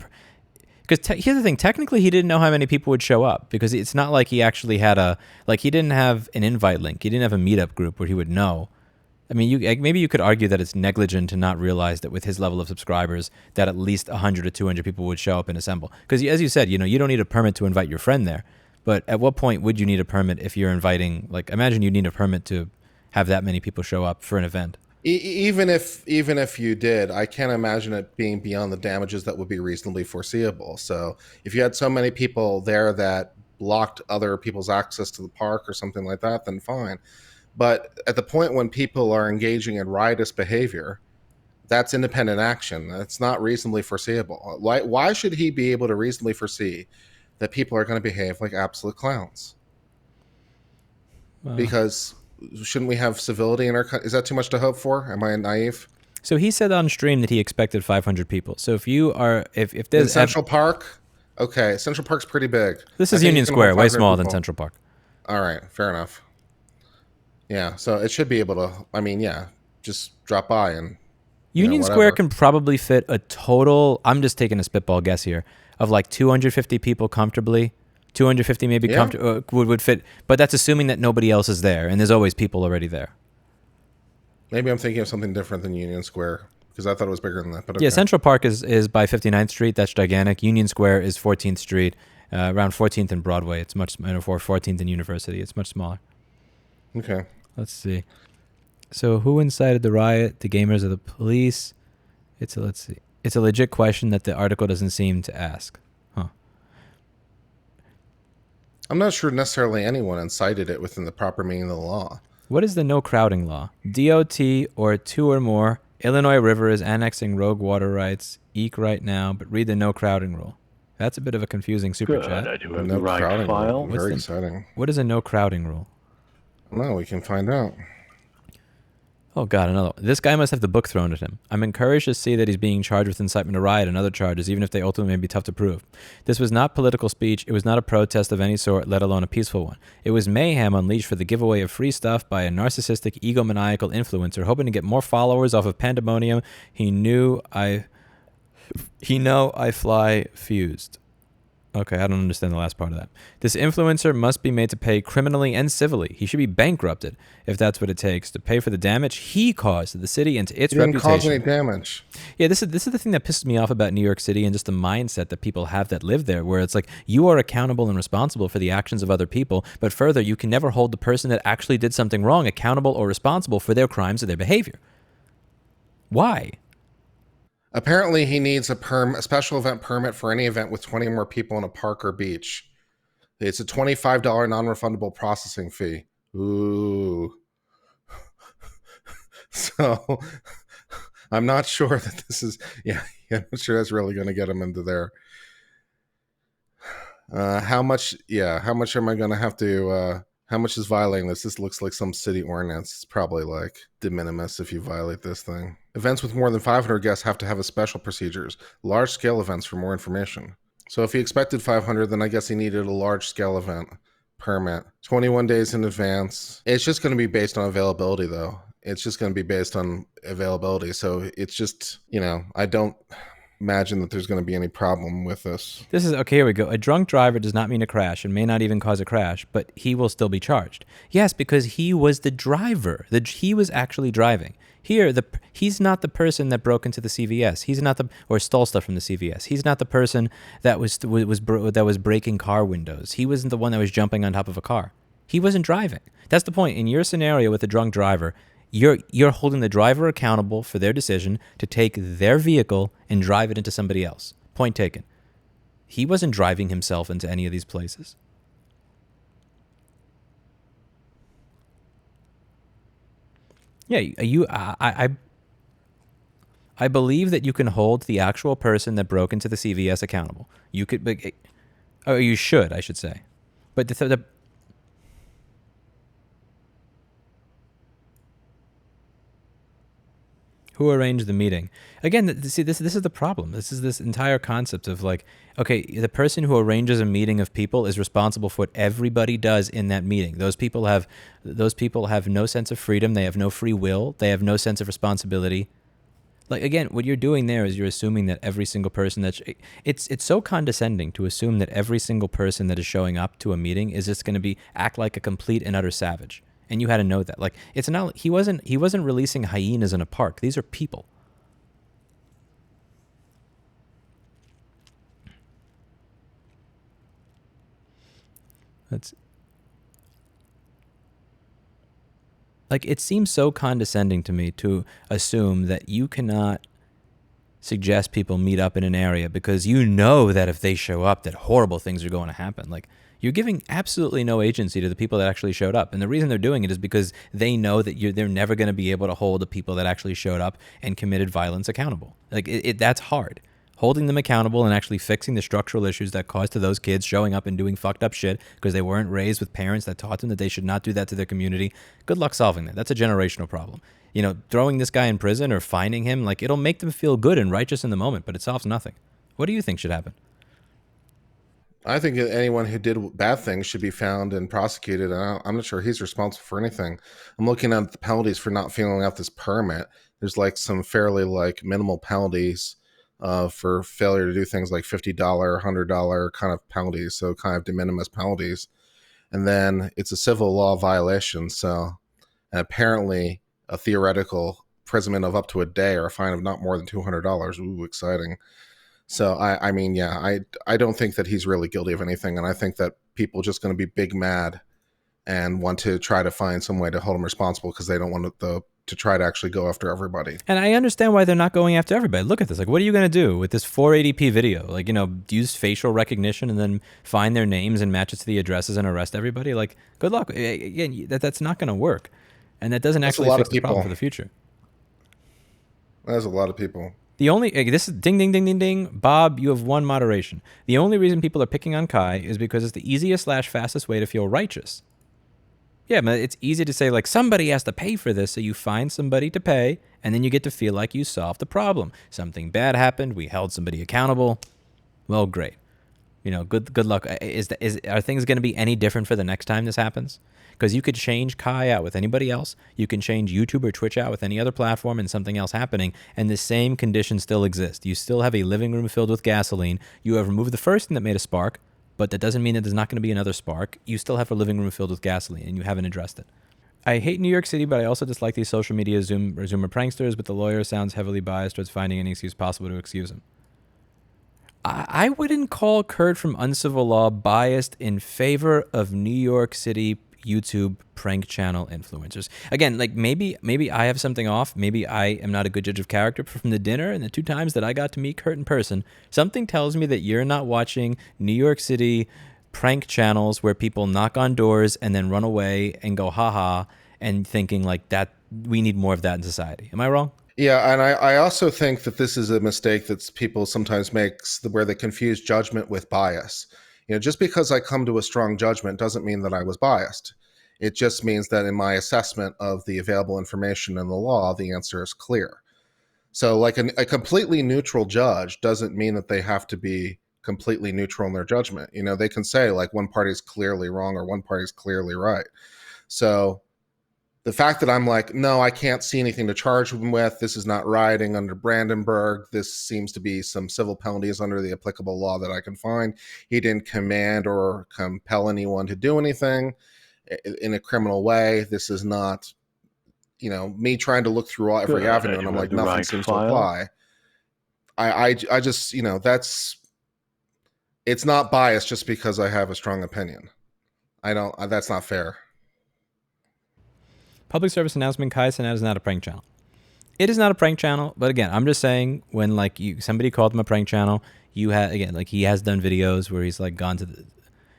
Because here's the thing. Technically, he didn't know how many people would show up because it's not like he actually had he didn't have an invite link. He didn't have a meetup group where he would know. I mean, maybe you could argue that it's negligent to not realize that with his level of subscribers that at least 100 or 200 people would show up and assemble. Because as you said, you don't need a permit to invite your friend there. But at what point would you need a permit if you're inviting, imagine you need a permit to have that many people show up for an event. Even if you did, I can't imagine it being beyond the damages that would be reasonably foreseeable. So if you had so many people there that blocked other people's access to the park or something like that, then fine. But at the point when people are engaging in riotous behavior, that's independent action. That's not reasonably foreseeable. Why should he be able to reasonably foresee that people are going to behave like absolute clowns? Because shouldn't we have civility in our country? Is that too much to hope for? Am I naive? So he said on stream that he expected 500 people. So if there's in Central Park, okay, Central Park's pretty big. This is Union Square, way smaller than Central Park. All right, fair enough. Yeah, so it should be able to. I mean, yeah, just drop by and. Union Square can probably fit a total. I'm just taking a spitball guess here of 250 people comfortably. 250 maybe would fit, but that's assuming that nobody else is there, and there's always people already there. Maybe I'm thinking of something different than Union Square because I thought it was bigger than that. But okay. Yeah, Central Park is by 59th Street. That's gigantic. Union Square is 14th Street, around 14th and Broadway. It's much for 14th and University. It's much smaller. Okay. Let's see. So who incited the riot? The gamers or the police? Let's see. It's a legit question that the article doesn't seem to ask. I'm not sure necessarily anyone incited it within the proper meaning of the law. What is the no crowding law? DOT or two or more. Illinois River is annexing rogue water rights. Eek right now, but read the no crowding rule. That's a bit of a confusing super chat. I do have the right file. Very exciting. What is a no crowding rule? No, we can find out. Oh, God, another one. This guy must have the book thrown at him. I'm encouraged to see that he's being charged with incitement to riot and other charges, even if they ultimately may be tough to prove. This was not political speech. It was not a protest of any sort, let alone a peaceful one. It was mayhem unleashed for the giveaway of free stuff by a narcissistic, egomaniacal influencer hoping to get more followers off of pandemonium. He know I fly fused. Okay, I don't understand the last part of that. This influencer must be made to pay criminally and civilly. He should be bankrupted if that's what it takes to pay for the damage he caused to the city and to its reputation. He didn't cause any damage. Yeah, this is the thing that pisses me off about New York City and just the mindset that people have that live there, where it's like you are accountable and responsible for the actions of other people, but further, you can never hold the person that actually did something wrong accountable or responsible for their crimes or their behavior. Why? Apparently, he needs a special event permit for any event with 20 or more people in a park or beach. It's a $25 non-refundable processing fee. Ooh. So, I'm not sure that this is... Yeah, I'm not sure that's really going to get him into there. How much am I going to have to... how much is violating this? This looks like some city ordinance. It's probably like de minimis if you violate this thing. Events with more than 500 guests have to have a special procedures. Large-scale events for more information. So if he expected 500, then I guess he needed a large-scale event permit. 21 days in advance. It's just going to be based on availability, though. It's just going to be based on availability. So it's just, I don't imagine that there's going to be any problem with this. This is, okay, here we go. A drunk driver does not mean a crash and may not even cause a crash, but he will still be charged. Yes, because he was the driver. He was actually driving. Here, he's not the person that broke into the CVS. He's not or stole stuff from the CVS. He's not the person that was breaking car windows. He wasn't the one that was jumping on top of a car. He wasn't driving. That's the point. In your scenario with a drunk driver, you're holding the driver accountable for their decision to take their vehicle and drive it into somebody else. Point taken. He wasn't driving himself into any of these places. Yeah, I believe that you can hold the actual person that broke into the CVS accountable. You could, or you should, I should say. But who arranged the meeting? Again, see, this is the problem. This is this entire concept of like, okay, the person who arranges a meeting of people is responsible for what everybody does in that meeting. Those people have no sense of freedom. They have no free will. They have no sense of responsibility. Like, again, what you're doing there is you're assuming that every single person it's so condescending to assume that every single person that is showing up to a meeting is just going to be act like a complete and utter savage. And you had to know that. Like, it's not he wasn't releasing hyenas in a park. These are people. That's like, it seems so condescending to me to assume that you cannot suggest people meet up in an area because you know that if they show up that horrible things are going to happen. Like, you're giving absolutely no agency to the people that actually showed up. And the reason they're doing it is because they know that they're never going to be able to hold the people that actually showed up and committed violence accountable. Like, that's hard. Holding them accountable and actually fixing the structural issues that caused to those kids showing up and doing fucked up shit because they weren't raised with parents that taught them that they should not do that to their community. Good luck solving that. That's a generational problem. Throwing this guy in prison or fining him, like, it'll make them feel good and righteous in the moment, but it solves nothing. What do you think should happen? I think that anyone who did bad things should be found and prosecuted. I'm not sure he's responsible for anything. I'm looking at the penalties for not filling out this permit. There's like some fairly like minimal penalties for failure to do things, like $50, $100 kind of penalties. So kind of de minimis penalties. And then it's a civil law violation. So apparently a theoretical imprisonment of up to a day or a fine of not more than $200. Ooh, exciting. So I mean, yeah, I don't think that he's really guilty of anything, and I think that people are just going to be big mad and want to try to find some way to hold him responsible because they don't want to try to actually go after everybody. And I understand why they're not going after everybody. Look at this. Like, what are you going to do with this 480p video? Like, use facial recognition and then find their names and match it to the addresses and arrest everybody? Like, good luck. Again, that's not going to work. And that doesn't That's a actually lot fix of the problem people. for the future. That's a lot of people. This is ding, ding, ding, ding, ding. Bob, you have one moderation. The only reason people are picking on Kai is because it's the easiest / fastest way to feel righteous. Yeah, but it's easy to say, like, somebody has to pay for this, so you find somebody to pay, and then you get to feel like you solved the problem. Something bad happened, we held somebody accountable. Well, great. Good luck. Are things going to be any different for the next time this happens? Because you could change Kai out with anybody else. You can change YouTube or Twitch out with any other platform and something else happening, and the same conditions still exist. You still have a living room filled with gasoline. You have removed the first thing that made a spark, but that doesn't mean that there's not going to be another spark. You still have a living room filled with gasoline, and you haven't addressed it. I hate New York City, but I also dislike these social media Zoomer pranksters, but the lawyer sounds heavily biased towards finding any excuse possible to excuse him. I wouldn't call Kurt from Uncivil Law biased in favor of New York City YouTube prank channel influencers. Again, like, maybe I have something off. Maybe I am not a good judge of character. From the dinner and the 2 times that I got to meet Kurt in person, something tells me that you're not watching New York City prank channels where people knock on doors and then run away and go haha and thinking like that. We need more of that in society. Am I wrong? Yeah, and I also think that this is a mistake that people sometimes make, where they confuse judgment with bias. Just because I come to a strong judgment doesn't mean that I was biased. It just means that in my assessment of the available information in the law, the answer is clear. So, like, a completely neutral judge doesn't mean that they have to be completely neutral in their judgment. They can say, like, one party is clearly wrong or one party is clearly right. So the fact that I'm like, no, I can't see anything to charge him with. This is not rioting under Brandenburg. This seems to be some civil penalties under the applicable law that I can find. He didn't command or compel anyone to do anything in a criminal way. This is not, me trying to look through every avenue, and I'm like, nothing seems to apply. I just, it's not biased just because I have a strong opinion. That's not fair. Public service announcement: Kai Cenat is not a prank channel. It is not a prank channel, but again, I'm just saying, when somebody called him a prank channel, he has done videos where he's like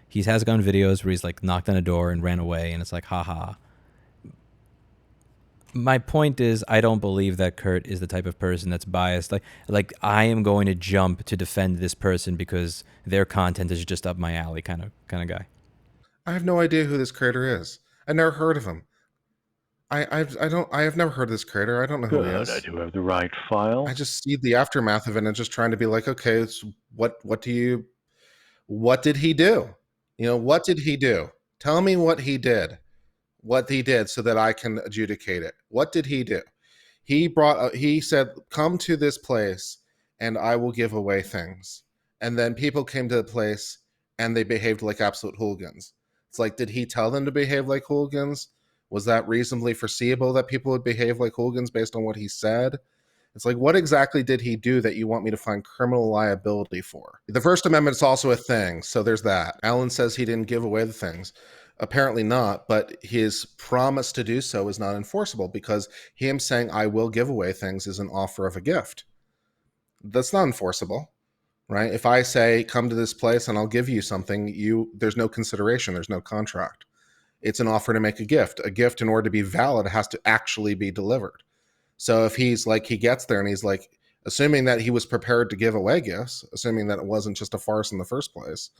he has gone videos where he's like knocked on a door and ran away, and it's like, haha. My point is, I don't believe that Kurt is the type of person that's biased. Like I am going to jump to defend this person because their content is just up my alley, kind of guy. I have no idea who this creator is. I never heard of him. I have never heard of this creator. I don't know who he is. I do have the right file. I just see the aftermath of it and just trying to be like, okay, what did he do? What did he do? Tell me what he did so that I can adjudicate it. What did he do? He said, "Come to this place, and I will give away things." And then people came to the place, and they behaved like absolute hooligans. It's like, did he tell them to behave like hooligans? Was that reasonably foreseeable that people would behave like hooligans based on what he said? It's like, what exactly did he do that you want me to find criminal liability for? The First Amendment is also a thing, so there's that. Alan says he didn't give away the things. Apparently not, but his promise to do so is not enforceable because him saying, I will give away things, is an offer of a gift. That's not enforceable, right? If I say, come to this place and I'll give you something, there's no consideration, there's no contract. It's an offer to make a gift. A gift, in order to be valid, has to actually be delivered. So if he's like, he gets there and he's like, assuming that he was prepared to give away gifts, assuming that it wasn't just a farce in the first place,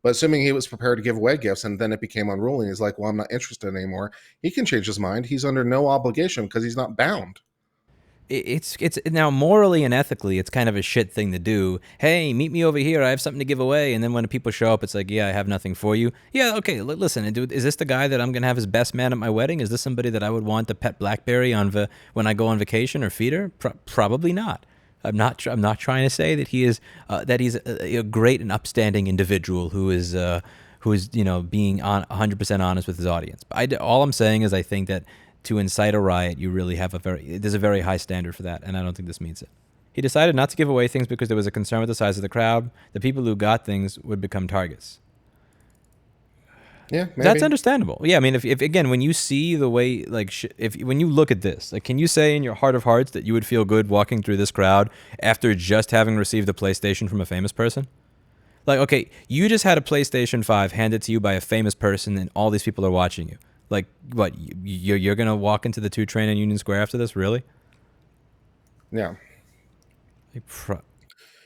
but assuming he was prepared to give away gifts and then it became unruly, he's like, well, I'm not interested anymore. He can change his mind. He's under no obligation because he's not bound. It's now morally and ethically, it's kind of a shit thing to do. Hey, meet me over here. I have something to give away. And then when people show up, it's like, yeah, I have nothing for you. Yeah, okay. Listen, dude, is this the guy that I'm gonna have as best man at my wedding? Is this somebody that I would want to pet BlackBerry when I go on vacation or feed her? Probably not. I'm not. I'm not trying to say that he's a great and upstanding individual who is being 100% honest with his audience. All I'm saying is I think that to incite a riot, you really have there's a very high standard for that, and I don't think this meets it. He decided not to give away things because there was a concern with the size of the crowd. The people who got things would become targets. Yeah, maybe. That's understandable. Yeah, I mean, if again, when you see the way, like, when you look at this, like, can you say in your heart of hearts that you would feel good walking through this crowd after just having received a PlayStation from a famous person? Like, okay, you just had a PlayStation 5 handed to you by a famous person, and all these people are watching you. Like, what, you're going to walk into the 2 train in Union Square after this? Really? Yeah. Like,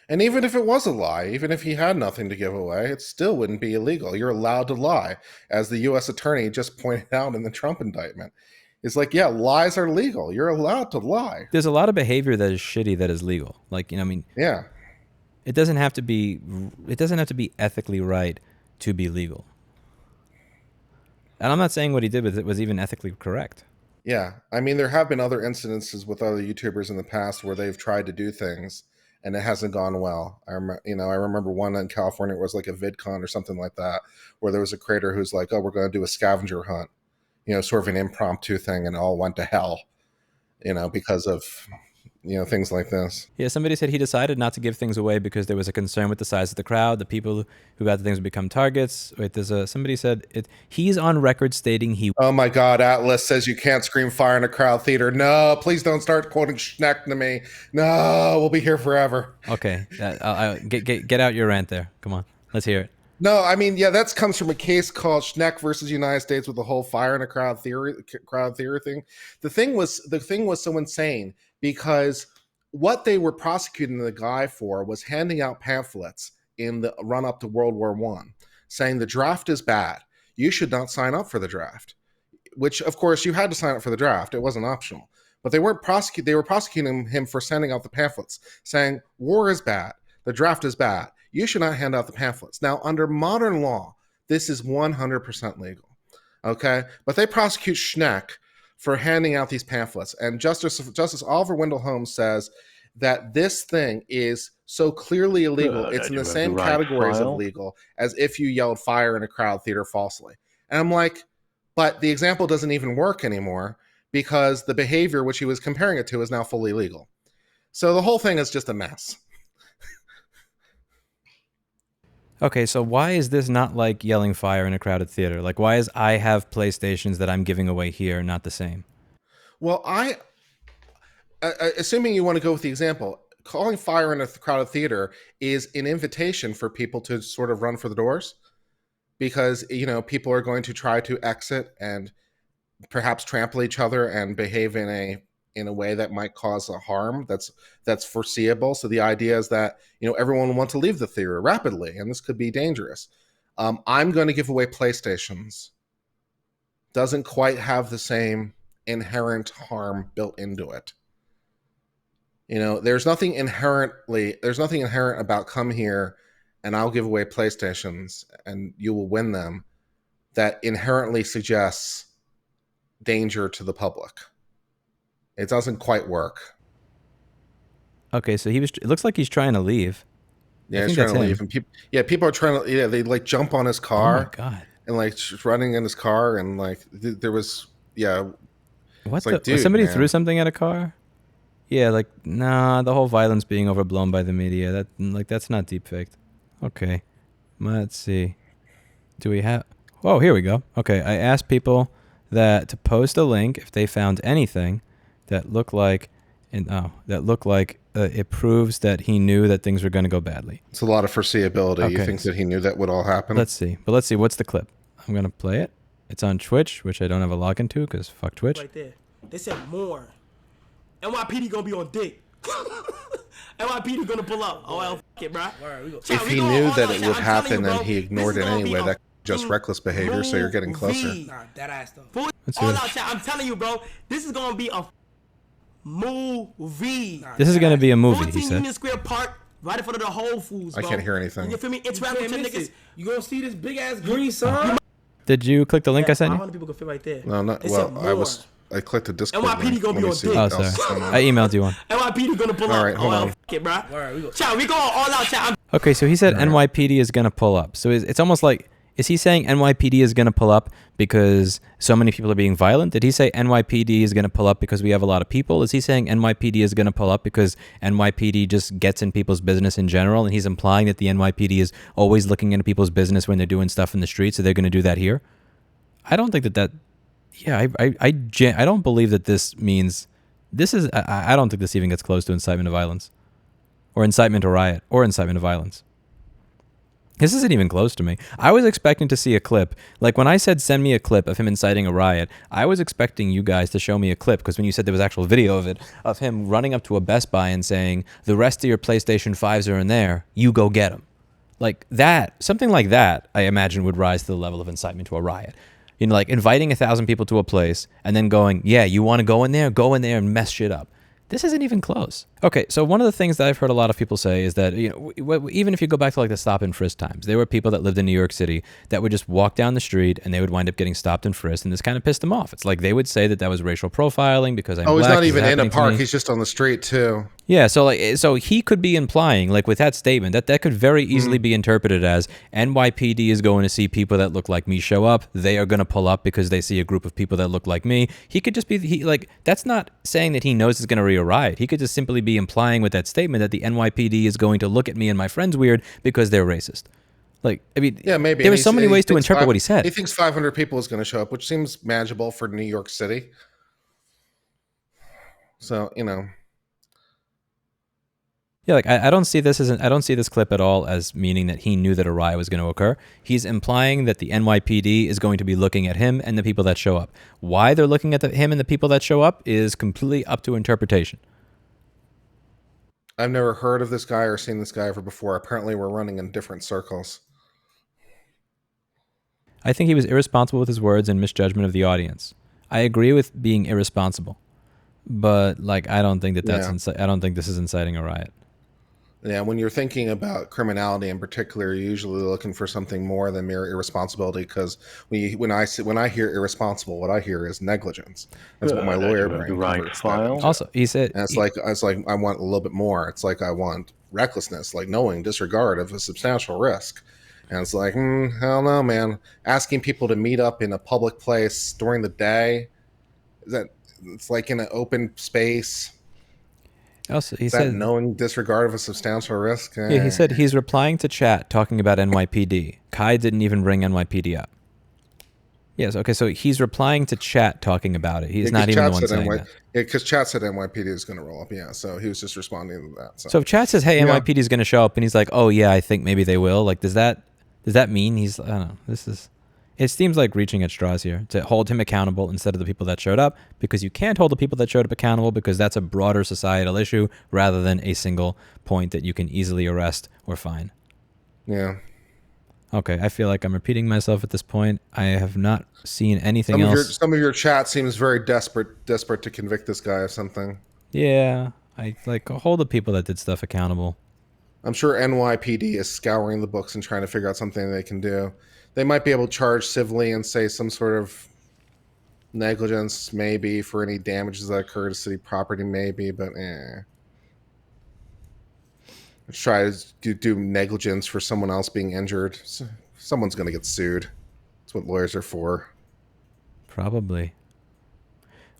and even if it was a lie, even if he had nothing to give away, it still wouldn't be illegal. You're allowed to lie, as the U.S. attorney just pointed out in the Trump indictment. It's like, yeah, lies are legal. You're allowed to lie. There's a lot of behavior that is shitty that is legal. Like, I mean, yeah, it doesn't have to be ethically right to be legal. And I'm not saying what he did with it was even ethically correct. Yeah. I mean, there have been other incidences with other YouTubers in the past where they've tried to do things and it hasn't gone well. I remember one in California. It was like a VidCon or something like that, where there was a creator who's like, oh, we're going to do a scavenger hunt, sort of an impromptu thing, and it all went to hell, because of things like this. Yeah, somebody said he decided not to give things away because there was a concern with the size of the crowd. The people who got the things would become targets. Wait, somebody said he's on record stating he... Oh my God, Atlas says you can't scream fire in a crowd theater. No, please don't start quoting Schneck to me. No, we'll be here forever. Okay, get out your rant there. Come on, let's hear it. No, I mean, yeah, that comes from a case called Schneck versus United States with the whole fire in a crowd theory thing. The thing was so insane because what they were prosecuting the guy for was handing out pamphlets in the run up to World War I, saying the draft is bad. You should not sign up for the draft. Which, of course, you had to sign up for the draft. It wasn't optional. But they were prosecuting him for sending out the pamphlets, saying war is bad, the draft is bad. You should not hand out the pamphlets. Now, under modern law, this is 100% legal. Okay? But they prosecute Schneck for handing out these pamphlets. And Justice Oliver Wendell Holmes says that this thing is so clearly illegal. It's in the same categories of legal as if you yelled fire in a crowd theater falsely. And I'm like, but the example doesn't even work anymore because the behavior which he was comparing it to is now fully legal. So the whole thing is just a mess. Okay, so why is this not like yelling fire in a crowded theater? Like, why is I have PlayStations that I'm giving away here not the same? Well, assuming you want to go with the example, calling fire in a crowded theater is an invitation for people to sort of run for the doors because, people are going to try to exit and perhaps trample each other and behave in a way that might cause a harm that's foreseeable. So the idea is that, everyone will want to leave the theater rapidly, and this could be dangerous. I'm going to give away PlayStations. Doesn't quite have the same inherent harm built into it. There's nothing inherent about come here and I'll give away PlayStations and you will win them that inherently suggests danger to the public. It doesn't quite work. Okay, so it looks like he's trying to leave. I Yeah, he's think trying that's to leave, him. and people are trying to. Yeah, they like jump on his Oh my car god. and like just running in his car, and like there was, yeah, it's What like, the? dude, Somebody threw man. something at a car? Yeah, like, nah, the whole violence being overblown by the media. That's not deep faked. Okay. Let's see. Do we have Oh, here we go. Okay, I asked people that to post a link if they found anything that looked like it proves that he knew that things were going to go badly. It's a lot of foreseeability. You Okay, think that he knew that would all happen? let's see. But let's see what's the clip. I'm going to play it. It's on Twitch, which I don't have a login to because fuck Twitch. Right there. They said more. NYPD gonna be on dick. NYPD gonna pull up. Oh, well, fuck it, bro. If he knew that it would happen and he ignored it anyway, that's just reckless behavior, so you're getting closer. Nah, that ass though. Let's see All what- out, chat. I'm telling you, bro. This is gonna be a movie. This is going to be a movie, he 14 said. Union Square Park, right in front of the Whole Foods, I bro. can't hear anything. You feel me? Interact with your niggas. You gonna see this big ass green sign? Did you click the link I sent you? 500 people can fit right there. No, not They well. said I clicked the Discord. NYPD link. gonna Let be me on see dick. what Oh, else is sorry. going on. I emailed you one. NYPD gonna pull All up. right, hold oh, well, on. fuck it, bro. Alright, we go. Chat, we going all out, chat. Okay, so he said NYPD is going to pull up. So it's almost like, is he saying NYPD is going to pull up because so many people are being violent? Did he say NYPD is going to pull up because we have a lot of people? Is he saying NYPD is going to pull up because NYPD just gets in people's business in general? And he's implying that the NYPD is always looking into people's business when they're doing stuff in the street, so they're going to do that here? I don't think that. Yeah, I don't believe that this means. I don't think this even gets close to incitement of violence, or incitement to riot, or incitement of violence. This isn't even close to me. I was expecting to see a clip. Like when I said send me a clip of him inciting a riot, I was expecting you guys to show me a clip, because when you said there was actual video of it, of him running up to a Best Buy and saying, the rest of your PlayStation 5s are in there, you go get them. Like that, something like that, I imagine would rise to the level of incitement to a riot. You know, like inviting 1,000 people to a place and then going, yeah, you want to go in there and mess shit up. This isn't even close. Okay, so one of the things that I've heard a lot of people say is that, you know, even if you go back to like the stop and frisk times, there were people that lived in New York City that would just walk down the street and they would wind up getting stopped and frisked, and this kind of pissed them off. It's like they would say that was racial profiling because I'm Oh, he's black. not This is even in a happening to park. me. He's just on the street too. Yeah, so he could be implying, like with that statement, that could very easily be interpreted as NYPD is going to see people that look like me show up. They are going to pull up because they see a group of people that look like me. He could just be that's not saying that he knows it's going to be a riot. He could just simply be implying with that statement that the NYPD is going to look at me and my friends weird because they're racist. Like, I mean, Yeah, maybe. there And are so many ways to interpret what he said. He thinks 500 people is going to show up, which seems manageable for New York City. So, you know. Yeah, like I don't see this clip at all as meaning that he knew that a riot was going to occur. He's implying that the NYPD is going to be looking at him and the people that show up. Why they're looking at him and the people that show up is completely up to interpretation. I've never heard of this guy or seen this guy ever before. Apparently, we're running in different circles. I think he was irresponsible with his words and misjudgment of the audience. I agree with being irresponsible, but like I don't think I don't think this is inciting a riot. Yeah, when you're thinking about criminality in particular, you're usually looking for something more than mere irresponsibility. Because when I hear irresponsible, what I hear is negligence. That's what my lawyer brain converts that into. Also, he said, And it's like I want a little bit more. It's like I want recklessness, like knowing disregard of a substantial risk. And it's like, hell no, man. Asking people to meet up in a public place during the day, it's like in an open space. also, he Is that said, knowing disregard of a substantial risk? yeah, he said he's replying to chat talking about NYPD. Kai didn't even bring NYPD up. Yes, okay, so he's replying to chat talking about it. He's not even the one saying that. Yeah, because chat said NYPD is going to roll up. Yeah, so he was just responding to that. So if chat says, hey, NYPD is going to show up, and he's like, oh, yeah, I think maybe they will, like, does that mean he's, I don't know, it seems like reaching at straws here to hold him accountable instead of the people that showed up, because you can't hold the people that showed up accountable because that's a broader societal issue rather than a single point that you can easily arrest or fine. Yeah. Okay, I feel like I'm repeating myself at this point. I have not seen anything else. Some of your chat seems very desperate to convict this guy of something. Yeah, I like hold the people that did stuff accountable. I'm sure NYPD is scouring the books and trying to figure out something they can do. They might be able to charge civilly and say some sort of Negligence, maybe, for any damages that occur to city property, maybe, but Let's try to do negligence for someone else being injured. Someone's going to get sued. That's what lawyers are for. Probably.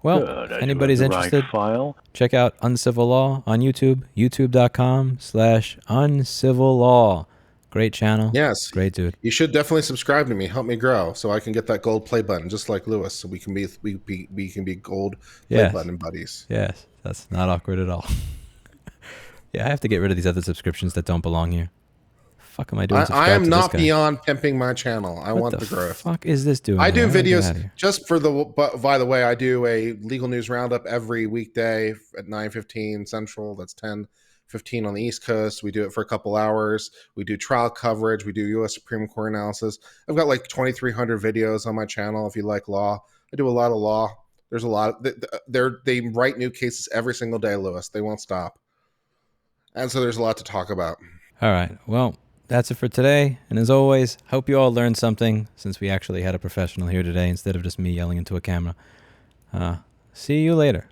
Well, Good. if anybody's interested, File. check out Uncivil Law on YouTube, youtube.com/uncivillaw. Great channel. Yes. Great dude. You should definitely subscribe to me. Help me grow so I can get that gold play button, just like Lewis. So we can be gold play button buddies. Yes. That's not awkward at all. Yeah, I have to get rid of these other subscriptions that don't belong here. Fuck am I doing? I am not beyond pimping my channel. I want the growth. Fuck is this doing? I do videos just for the. By the way, I do a legal news roundup every weekday at 9:15 Central. That's 10:15 on the East Coast. We do it for a couple hours. We do trial coverage. We do U.S. Supreme Court analysis. I've got like 2,300 videos on my channel. If you like law, I do a lot of law. There's a lot. They write new cases every single day, Lewis. They won't stop. And so there's a lot to talk about. All right. Well, that's it for today. And as always, hope you all learned something since we actually had a professional here today instead of just me yelling into a camera. See you later.